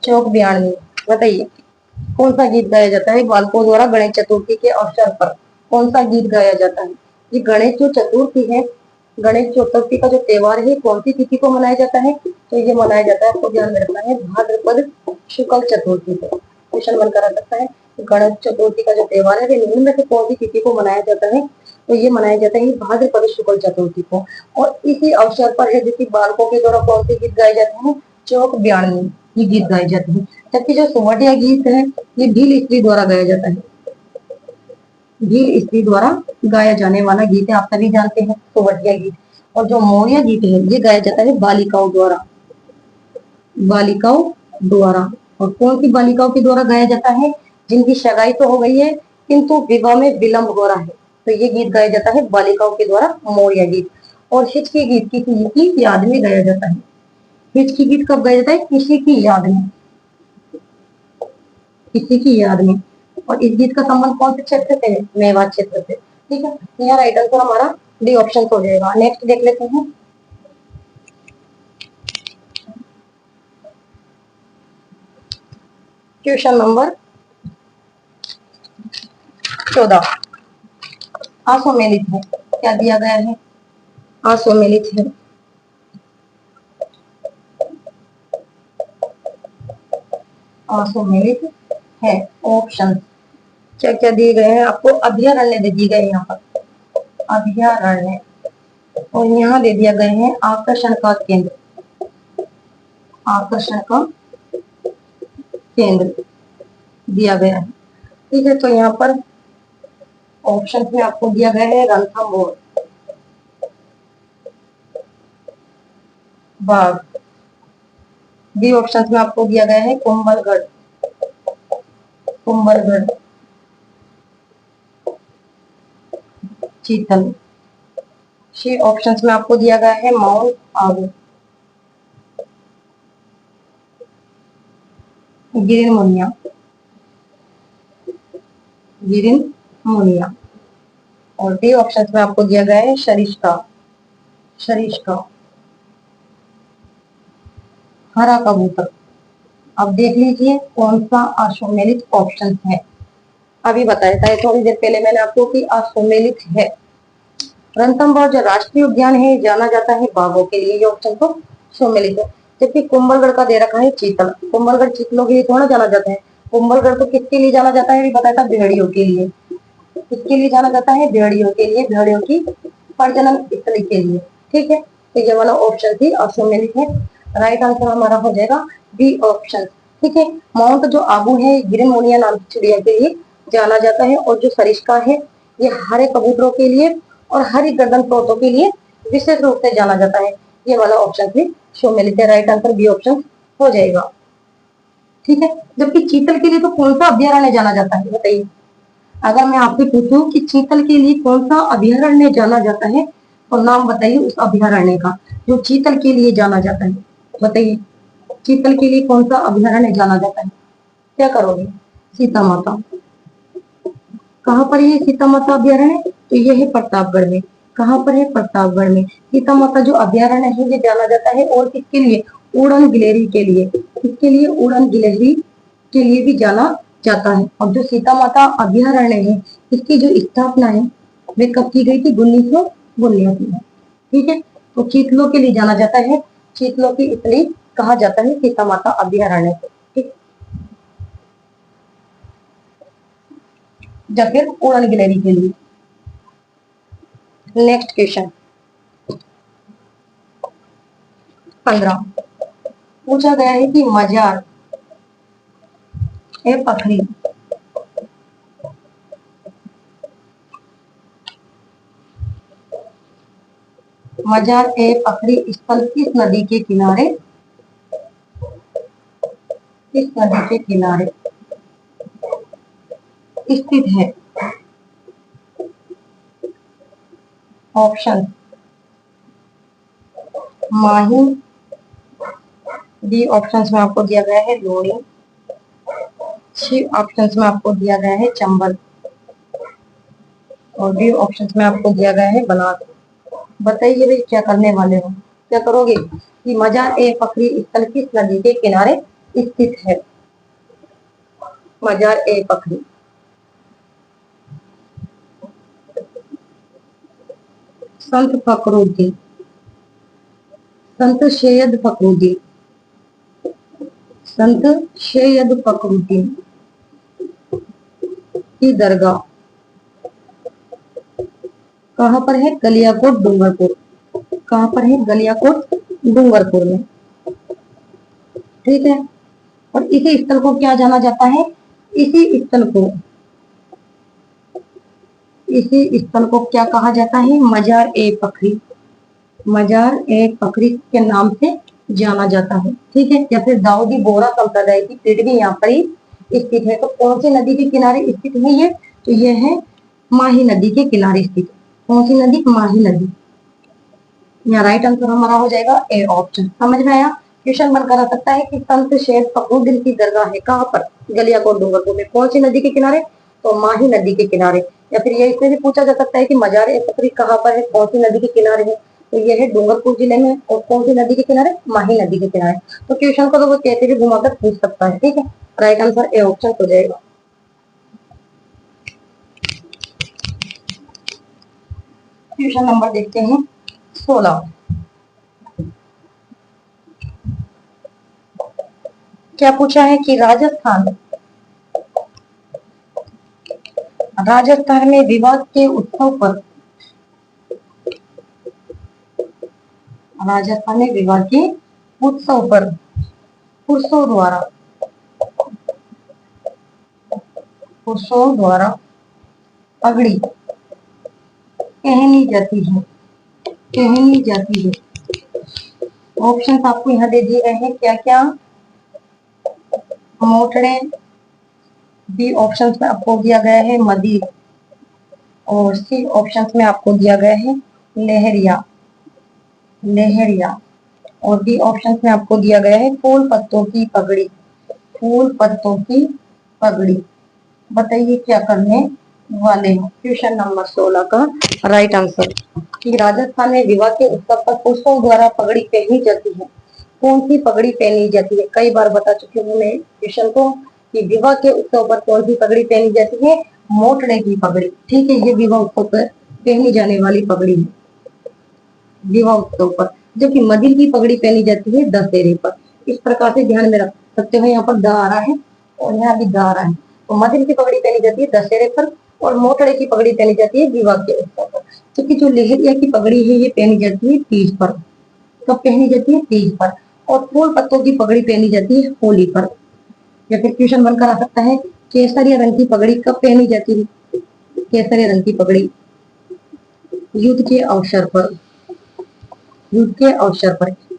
चौक ब्याणनी। बताइए कौन सा गीत गाया जाता है बालकों द्वारा गणेश चतुर्थी के अवसर पर? कौन सा गीत गाया जाता है? ये गणेश जो चतुर्थी है, गणेश चतुर्थी का जो त्योहार है कौन सी तिथि को मनाया जाता है? तो ये मनाया जाता है, आपको ध्यान में रखना है, भाद्रपद शुक्ल चतुर्थी को। क्वेश्चन बनकर आ सकता है गणेश चतुर्थी का जो त्योहार है निम्न में से कौन सी तिथि को मनाया जाता है? तो ये मनाया जाता है भाद्रपद शुक्ल चतुर्थी को। और इसी अवसर पर है जो बालकों के द्वारा कौन से गीत गाए जाते हैं? चौक ब्याणनी ये गीत गाए जाते हैं। जबकि जो सुवटिया गीत है ये भील स्त्री द्वारा गाया जाता है, भील स्त्री द्वारा गाया जाने वाला गीत है, आप सभी जानते हैं सुवटिया गीत। और जो मोरिया गीत है ये गाया जाता है बालिकाओं द्वारा, बालिकाओं द्वारा। और कौन सी बालिकाओं के द्वारा गाया जाता है? जिनकी सगाई तो हो गई है किंतु विवाह में विलंब हो रहा है, तो ये गीत गाया जाता है बालिकाओं के द्वारा, मौर्य गीत। और हिचकी गीत किसी की याद में गाया जाता है। हिचकी गीत कब गाया जाता है? किसी की याद में, किसी की याद में। और इस गीत का संबंध कौन से क्षेत्र से है? मेवात क्षेत्र से। ठीक है, यहाँ राइट आंसर हमारा डी ऑप्शन हो जाएगा। नेक्स्ट देख लेते हैं। क्वेश्चन नंबर 14 असम्मिलित है। क्या दिया गया है? असम्मिलित है। असम्मिलित है। ऑप्शन क्या क्या दिए गए हैं आपको? अभयारण्य दे दिए गए यहाँ पर, अभयारण्य। और यहाँ दे दिया गए हैं आकर्षण का केंद्र, आकर्षण का केंद्र दिया गया है। ठीक है, तो यहाँ पर ऑप्शन में आपको दिया गया है रणथंभौर बाघ। बी ऑप्शन में आपको दिया गया है कुंभलगढ़, कुंभलगढ़ चीतल। सी ऑप्शन में आपको दिया गया है माउंट आबू, गिरिन मुनिया, गिरिन मुनिया। और डी ऑप्शन में आपको दिया गया है सरिस्का, सरिस्का हरा कबूतर। अब देख लीजिए कौन सा असम्मिलित ऑप्शन है। अभी बताया था थोड़ी देर पहले मैंने आपको कि असम्मिलित है। रणथंभौर जो राष्ट्रीय उद्यान है जाना जाता है बाघों के लिए, ये ऑप्शन तो सम्मिलित है। जबकि कुंभलगढ़ का दे रखा है चीतल। कुंभलगढ़ चीतलों के लिए थोड़ा जाना जाता है। कुंभलगढ़ तो किसके लिए जाना जाता है? बताया था भेड़ियों के लिए। किसके लिए जाना जाता है? भेड़ियों के लिए, भेड़ियों की प्रजनन स्थली के लिए। ठीक है, तो ये वाला ऑप्शन भी असम्मिलित है। राइट आंसर हमारा हो जाएगा बी ऑप्शन। ठीक है, माउंट जो आबू है गिरिन मोनिया नाम की चिड़िया के लिए जाना जाता है। और जो सरिस्का है ये हरे कबूतरों के लिए और हरी गर्दन तोतों के लिए विशेष रूप से जाना जाता है। ये वाला ऑप्शन भी सम्मिलित है। राइट आंसर बी ऑप्शन हो जाएगा। ठीक है, जबकि चीतल के लिए तो कौन सा अभ्यारण्य जाना जाता है बताइए? अगर मैं आपसे पूछूं कि चीतल के लिए कौन सा अभ्यारण्य जाना जाता है तो नाम बताइए उस अभ्यारण्य का जो चीतल के लिए जाना जाता है। बताइए चीतल के लिए कौन सा अभ्यारण्य जाना जाता है? क्या करोगे? सीता माता। कहाँ पर है सीता माता अभ्यारण्य? तो ये है प्रतापगढ़ में। कहाँ पर है? प्रतापगढ़ में। सीता माता जो अभ्यारण्य है ये जाना जाता है और किसके लिए? उड़न गिलहरी के लिए। किसके लिए? उड़न गिलहरी के लिए भी जाना जाता है। और जो सीता माता अभ्यारण्य है इसकी जो स्थापना है वे कब की गई थी? 1989 में। ठीक है, तो चीतलों के लिए जाना जाता है। चीतलों की स्थली कहा जाता है सीता माता अभ्यारण्य को। ठीक, या फिर उड़न गिलहरी के लिए। नेक्स्ट क्वेश्चन 15 पूछा गया है कि मजार ए पखरी मजार ए पखरी स्थल किस नदी के किनारे, किस नदी के किनारे स्थित है? ऑप्शन माही, डी ऑप्शन में आपको दिया गया है लोनी, सी ऑप्शन में आपको दिया गया है चंबल और डी ऑप्शन में आपको दिया गया है बनास। बताइए भाई क्या करने वाले हो? क्या करोगे कि मजार ए पखरी स्थल किस नदी के किनारे स्थित है? मजार ए पखरी संत फखरुद्दीन, संत सैयद फखरुद्दीन, संत सैयद फखरुद्दीन की दरगाह कहाँ पर है? गलियाकोट डूंगरपुर। कहाँ पर है? गलियाकोट डूंगरपुर में। ठीक है, और इसी स्थल को क्या जाना जाता है? इसी स्थल को, इसी स्थल को क्या कहा जाता है? मजार ए पखरी, मजार ए पखरी के नाम से जाना जाता है, ठीक है। या फिर दाऊदी बोहरा संप्रदाय की पीठ भी यहाँ पर ही स्थित है। तो कौन सी नदी के किनारे स्थित है ये? तो ये है माही नदी के किनारे स्थित। कौन सी नदी? माही नदी। यहाँ राइट आंसर हमारा हो जाएगा ए ऑप्शन। समझ में आया? क्वेश्चन बनकर आ सकता है कि संत शेख फखरुद्दीन की दरगाह है कहाँ पर? गलियाकोट डूंगरपुर में। कौन सी नदी के किनारे? तो माही नदी के किनारे। या फिर ये इसमें भी पूछा जा सकता है कि मजार ए फकरी कहाँ पर है, कौन सी नदी के किनारे है? तो ये है डूंगरपुर जिले में। और कौन सी नदी के किनारे? माही नदी के किनारे। तो क्वेश्चन को तो वो कैसे भी घुमाकर पूछ सकता है, ठीक है। राइट आंसर ए ऑप्शन हो जाएगा। क्वेश्चन नंबर देखते हैं 16। क्या पूछा है कि राजस्थान में विवाह के उत्सव पर, राजस्थान में विवाह के उत्सव पर पुरुषों द्वारा पगड़ी पहनी जाती है। ऑप्शन आपको यहाँ दे दिए गए हैं। क्या क्या? मोटड़े। बी ऑप्शन में आपको दिया गया है मदिर। और सी ऑप्शन में आपको दिया गया है लहरिया। और डी ऑप्शन में आपको दिया गया है फूल पत्तों की पगड़ी। बताइए क्या करने वाले हो? क्वेश्चन नंबर 16 का राइट आंसर कि राजस्थान में विवाह के उत्सव पर पुरुषों द्वारा पगड़ी पहनी जाती है। कौन सी पगड़ी पहनी जाती है? कई बार बता चुकी हूँ मैं क्वेश्चन को कि विवाह के उत्सव पर कौन सी पगड़ी पहनी जाती है? मोटड़े की पगड़ी, ठीक है। ये विवाह उत्सव पर पहनी जाने वाली पगड़ी है, विवाह उत्सव पर। जबकि मदिर की पगड़ी पहनी जाती है दशहरे पर। इस प्रकार से ध्यान में रख सकते हो। यहाँ पर द आ रहा है और यहाँ भी द आ रहा है। तो मदिर की पगड़ी पहनी जाती है दशहरे पर और मोटड़े की पगड़ी पहनी जाती है विवाह के उत्सव पर। जबकि जो लहरिया की पगड़ी है ये पहनी जाती है तीज पर। कब पहनी जाती है? तीज पर। और फूल पत्तों की पगड़ी पहनी जाती है होली पर। या फिर क्वेश्चन बनकर आ सकता है केसरिया रंग की पगड़ी कब पहनी जाती है? केसरिया रंग की पगड़ी युद्ध के अवसर पर,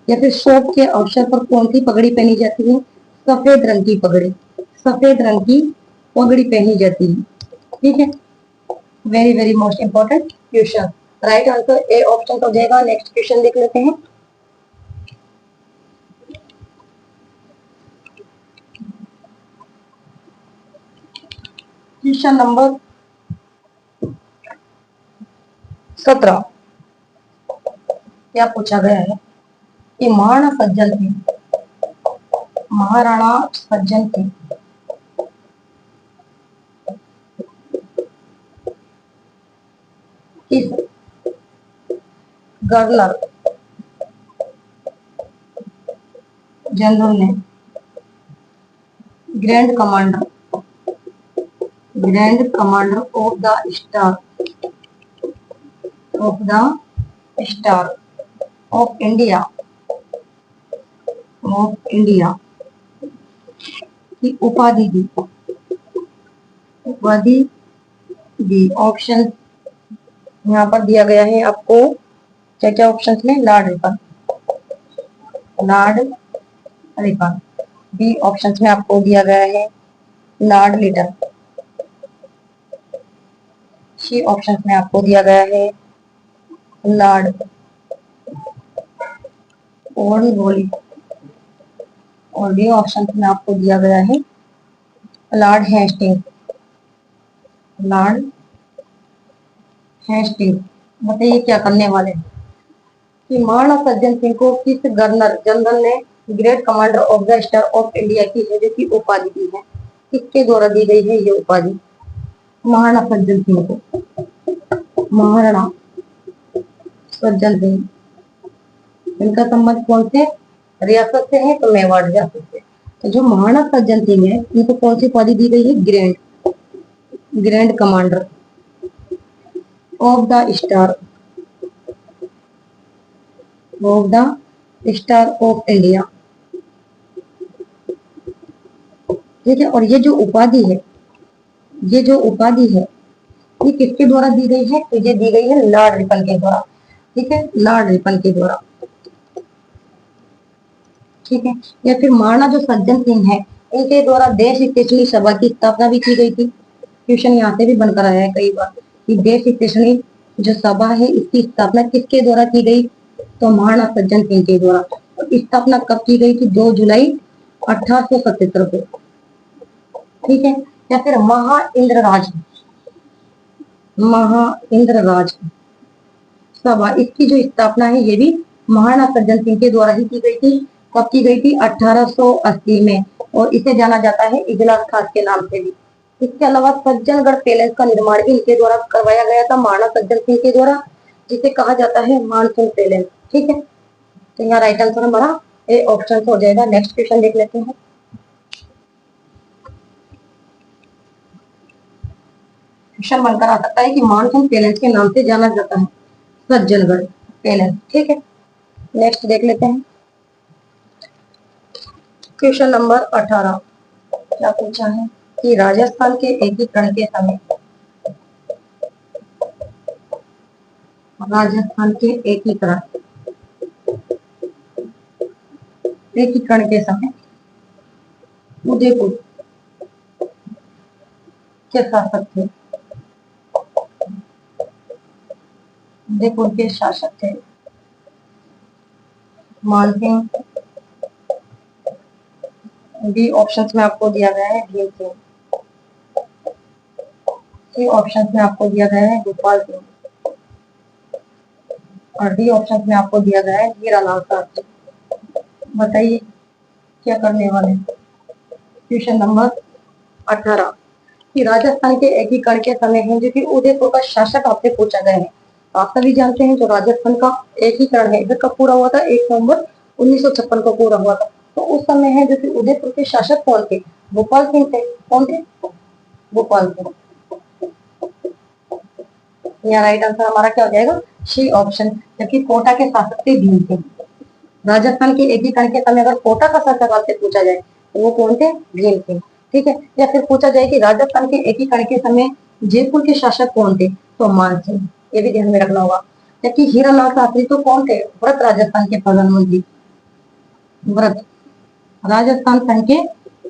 या फिर शोक के अवसर पर कौन सी पगड़ी पहनी जाती है? सफेद रंग की पगड़ी पहनी जाती है, ठीक है। Very very most important question. Right answer A option हो जाएगा। नेक्स्ट क्वेश्चन देख लेते हैं। Question number 17। क्या पूछा गया है कि महाराणा सज्जन थे किस गवर्नर जनरल ने grand commander of the star of India की उपाधि दी। ऑप्शन यहाँ पर दिया गया है आपको। क्या क्या ऑप्शन में? Lord Ripon. बी ऑप्शन में आपको दिया गया है लॉर्ड लिटन। सी ऑप्शन में आपको दिया गया है लॉर्ड कॉर्नवालिस। और डी ऑप्शन में आपको दिया गया है लॉर्ड हेस्टिंग। बताइए क्या करने वाले हैं कि महाराणा सज्जन सिंह को किस गवर्नर जनरल ने great commander of the star of India की है जो की उपाधि दी है? किसके द्वारा दी गई है ये उपाधि? महाराणा सज्जन सिंह को। महाराणा सज्जन सिंह, इनका संबंध कौन से रियासत से है? तो मेवाड़ रियासत से। तो जो महाराणा सज्जन सिंह है इनको कौन सी उपाधि दी गई है? Grand commander of the star of India, ठीक है। और ये जो उपाधि है ये किसके द्वारा दी गई है? तो ये दी गई है लॉर्ड रिपन के द्वारा, ठीक है। लॉर्ड रिपन के द्वारा। ठीक है। या फिर महाराणा जो सज्जन सिंह है, इनके द्वारा देश हितैषणी सभा की स्थापना भी की गई थी। क्वेश्चन यहाँ से भी बनकर आया है कई बार कि देश हितैषणी जो सभा है इसकी स्थापना किसके द्वारा की गई, तो महाराणा सज्जन सिंह के द्वारा। तो स्थापना कब की गई थी, 2 जुलाई 1877 को, ठीक है। या फिर महा इंद्रराज सभा, इसकी जो स्थापना है ये भी महाराणा सज्जन सिंह के द्वारा ही की गई थी। कब की गई थी, 1880 में, और इसे जाना जाता है इजलास खास के नाम से भी। इसके अलावा सज्जनगढ़ पैलेस का निर्माण भी इनके द्वारा करवाया गया था, महाराणा सज्जन सिंह के द्वारा, जिसे कहा जाता है मानसून पैलेस, ठीक है। तो यहाँ राइट आंसर हमारा ए ऑप्शन हो जाएगा। नेक्स्ट क्वेश्चन देख लेते हैं। क्वेश्चन बनकर आ सकता है कि मानसून पैलेस के नाम से जाना जाता है सज्जनगढ़ पैलेस, ठीक है। नेक्स्ट देख लेते हैं। क्वेश्चन नंबर 18 क्या पूछा है कि राजस्थान के एकीकरण के समय, राजस्थान के एकीकरण के समय उदयपुर के शासक थे, उदयपुर के शासक थे मानसिंह। बी ऑप्शंस में आपको दिया गया है भीम सिंह, सी ऑप्शंस में आपको दिया गया है गोपाल सिंह, और डी ऑप्शन में आपको दिया गया है हीरालाल शास्त्री। बताइए क्या करने वाले। क्वेश्चन नंबर 18 कि राजस्थान के एकीकरण के समय है जो कि उदयपुर का शासक आपसे पूछा गया है। आप सभी जानते हैं जो राजस्थान का एकीकरण है कब पूरा हुआ था, 1 नवंबर 1956 को पूरा हुआ था। तो उस समय है जो कि उदयपुर के शासक कौन थे, गोपाल सिंह थे। कौन थे, गोपाल सिंह। यहाँ राइट आंसर हमारा क्या हो जाएगा, सी ऑप्शन, जबकि कोटा के शासक थे भीम सिंह। राजस्थान के एकीकरण के समय अगर कोटा का शासक आपसे पूछा जाए तो वो कौन थे, भीम सिंह, ठीक है। या फिर पूछा जाए कि राजस्थान के एकीकरण के समय जयपुर के शासक कौन थे, तो मान सिंह, ये भी ध्यान में रखना होगा। जबकि हीरालाल शास्त्री तो कौन थे, व्रत राजस्थान के प्रधानमंत्री, व्रत राजस्थान संघ के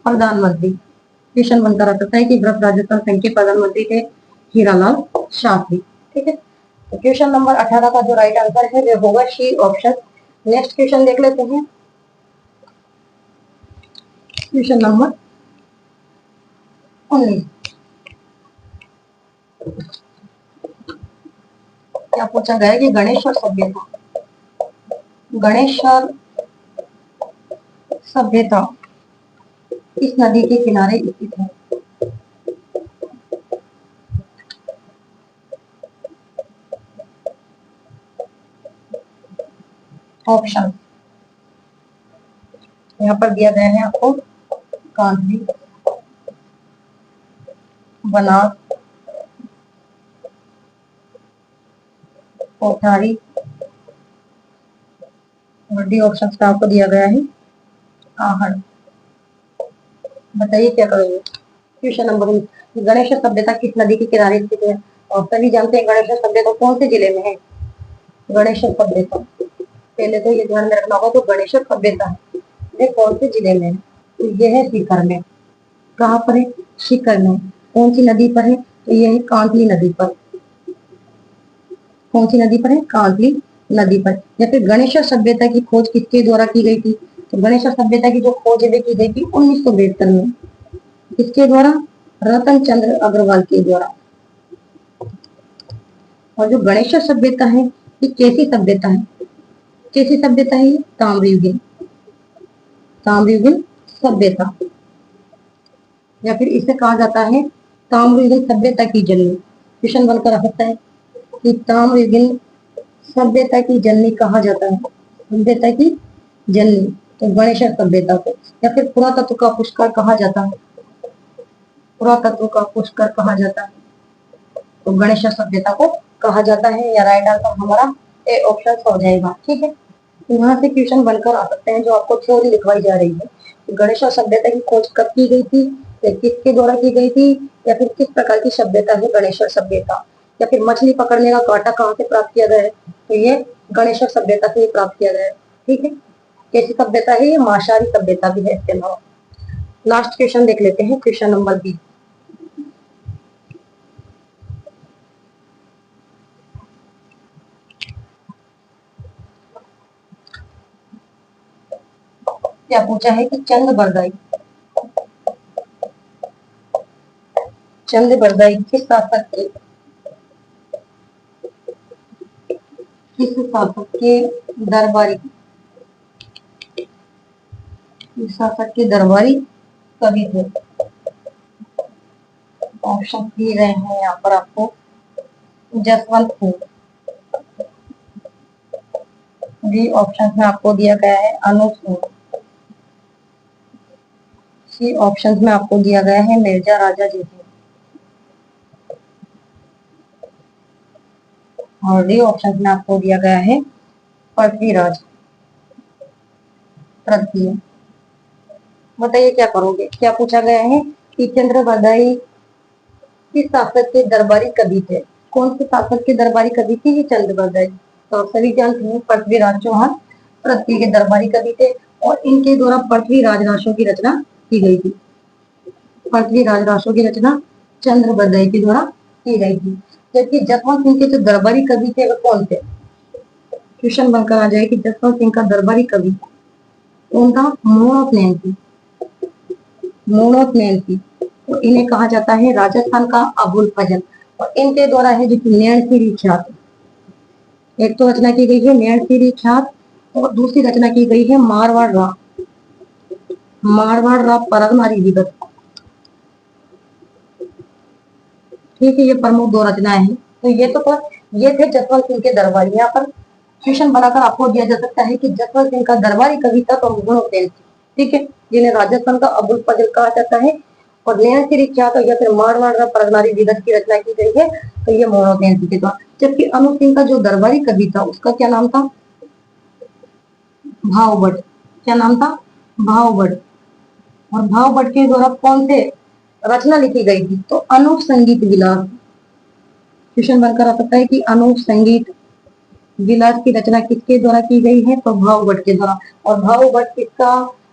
प्रधानमंत्री। क्वेश्चन बनकर आ सकता है कि व्रत राजस्थान संघ के प्रधानमंत्री थे हीरालाल शास्त्री, ठीक है। तो क्वेश्चन नंबर 18 का जो राइट आंसर है वो होगा सी ऑप्शन। नेक्स्ट क्वेश्चन देख लेते हैं। क्वेश्चन नंबर 19 क्या पूछा गया कि गणेश्वर सभ्यता, गणेश्वर सभ्यता इस नदी के किनारे स्थित है। ऑप्शन यहाँ पर दिया गया है आपको, कांधली, बनास, कोठारी, और डी ऑप्शन में आपको दिया गया है आहड़। बताइए क्या करोगे। क्वेश्चन नंबर 19 गणेश सभ्यता किस नदी के किनारे स्थित है। और सभी जानते हैं गणेश सभ्यता कौन से जिले में है, गणेश सभ्यता, पहले तो ये ध्यान में रखना होगा। तो गणेश सभ्यता ये कौन से जिले में है, तो ये है सीकर में। कहाँ पर है, सीकर में। कौन सी नदी पर है, तो ये है कांतली नदी पर। कौन सी नदी पर है, कांतली नदी पर। या फिर गणेश सभ्यता की खोज किसके द्वारा की गई थी, तो गणेश सभ्यता की जो खोज है की गई थी 1972 में। किसके द्वारा, रतन चंद्र अग्रवाल के द्वारा। और जो गणेश सभ्यता है ये कैसी सभ्यता है, कैसी सभ्यता है, ताम्रयुगीन, ताम्रयुगीन सभ्यता, या फिर इसे कहा जाता है ताम्रयुगीन सभ्यता की जननी। क्वेश्चन बनकर आ सकता है कि ताम्रयुगीन सभ्यता की जननी कहा जाता है, सभ्यता की जननी तो गणेश सभ्यता को। या फिर पुरातत्व का पुष्कर कहा जाता है, पुरातत्व का पुष्कर कहा जाता है तो गणेश सभ्यता को कहा जाता है। या राइट आंसर हमारा ए ऑप्शन हो जाएगा, ठीक है। यहाँ से क्वेश्चन बनकर आ सकते हैं जो आपको थ्योरी लिखवाई जा रही है। गणेश सभ्यता की खोज कब की गई थी, किसके द्वारा की गई थी, या फिर किस प्रकार की सभ्यता है गणेश सभ्यता। या फिर मछली पकड़ने का कांटा कहाँ से प्राप्त किया गया है, तो ये गणेश सभ्यता से प्राप्त किया गया है, ठीक है। कैसी सभ्यता है ये? माशारी सभ्यता भी है इसके अलावा। लास्ट क्वेश्चन देख लेते हैं, क्वेश्चन नंबर 20। क्या पूछा है कि चंद बरदाई किस शासक के दरबारी कवि थे? ऑप्शन दिए गए हैं यहाँ पर आपको। जसवंत सिंह, बी ऑप्शन में आपको दिया गया है अनूप सिंह, सी ऑप्शन में आपको दिया गया है मिर्जा राजा जयसिंह, और डी ऑप्शन में आपको दिया गया है पृथ्वीराज तृतीय। बताइए क्या करोगे? क्या पूछा गया है कि चंद्रबरदाई किस शासक के दरबारी कवि थे? कौन से शासक के दरबारी कवि थे ये चंद्रबरदाई? तो आप सभी जानते हैं पृथ्वीराज चौहान पृथ्वी के दरबारी कवि थे, और इनके द्वारा पृथ्वीराज रासों की रचना की गई थी। पृथ्वीराज रासों की रचना चंद्रबरदाई के द्वारा की गई थी। जबकि जसवंत सिंह के जो दरबारी कवि थे वो कौन थे? क्वेश्चन बनकर आ जाए कि जसवंत सिंह का दरबारी कवि उनका मोनोथ नैन थी। तो इन्हें कहा जाता है राजस्थान का अबुल फजल, और इनके द्वारा है जो कि नैनसिरी ख्यात, एक तो रचना की गई है नैनसिरी ख्यात, और दूसरी रचना की गई है मारवाड़ रा परगनारी विगत। ठीक है, ये प्रमुख दो रचनाएं हैं। तो ये थे जसवंत सिंह के दरबारी। यहाँ पर क्वेश्चन बनाकर आपको दिया जा सकता है कि जसवंत सिंह का दरबारी कविता तो मोनोथ नैन थी, ठीक है, जिन्हें राजस्थान का अबुल फजल कहा जाता है, और नैनसिरी ख्यात या फिर मारवाड़ रा परगनारी विगत की रचना की गई है, तो ये मोनोथ नैन के द्वारा। जबकि अनूप सिंह का जो दरबारी कवि था उसका क्या नाम था? भावभट्ट। क्या नाम था? भावभट्ट। और भावभट्ट के द्वारा कौन से रचना लिखी गई थी? तो अनूप संगीत विलास। क्वेश्चन बनकर आ सकता है कि अनूप संगीत विलास की रचना किसके द्वारा की गई है? तो भावभट्ट के द्वारा। और भावभट्ट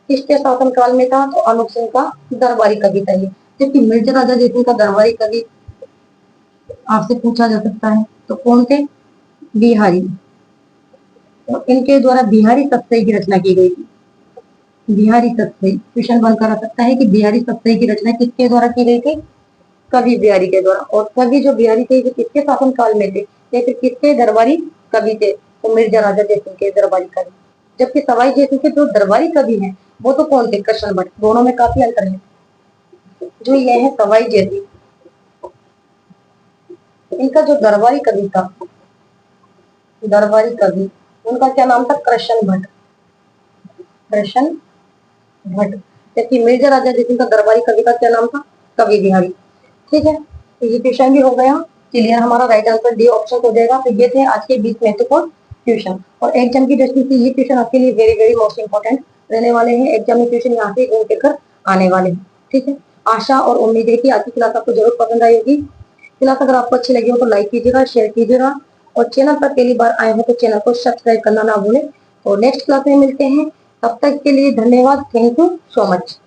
किसके शासन काल में था? तो अनूप सिंह का दरबारी कवि था ये। जबकि मिर्जा राजा जयसिंह का दरबारी कवि आपसे पूछा जा सकता है, तो कौन थे? बिहारी। तो इनके द्वारा बिहारी सप्तई की रचना की गई थी। बिहारी सप्तई। क्वेश्चन बनकर आ सकता है कि बिहारी सप्तई की रचना किसके द्वारा की गई थी? कवि बिहारी के द्वारा। और कवि जो बिहारी थे वो किसके शासन काल में थे या फिर किसके दरबारी कवि थे? तो मिर्जा राजा जयसिंह के दरबारी कवि। जबकि सवाई जयसिंह के जो दरबारी कवि हैं वो तो कौन थे? कृष्ण भट्ट। दोनों में काफी अंतर है। जो ये है सवाई जयसिंह, इनका जो दरबारी कवि था, दरबारी कवि, उनका क्या नाम था? कृष्ण भट्ट। जबकि मिर्जा राजा जयसिंह का दरबारी कवि का क्या नाम था? कवि बिहारी। ठीक है, तो ये क्वेश्चन भी हो गया क्लियर। हमारा राइट आंसर डी ऑप्शन हो जाएगा। तो ये थे आज के 20 महत्वपूर्ण क्वेश्चन, और एग्जाम की दृष्टि से ये क्वेश्चन आपके लिए वेरी वेरी मोस्ट इंपोर्टेंट रहने वाले हैं। एग्जाम में क्वेश्चन यहाँ से घूम के कर आने वाले हैं। ठीक है, आशा और उम्मीद है कि आज की क्लास आपको जरूर पसंद आई होगी। क्लास अगर आपको अच्छी लगी हो तो लाइक कीजिएगा, शेयर कीजिएगा, और चैनल पर पहली बार आए हो तो चैनल को सब्सक्राइब करना ना भूलें। तो नेक्स्ट क्लास में मिलते हैं, तब तक के लिए धन्यवाद। Thank you so much.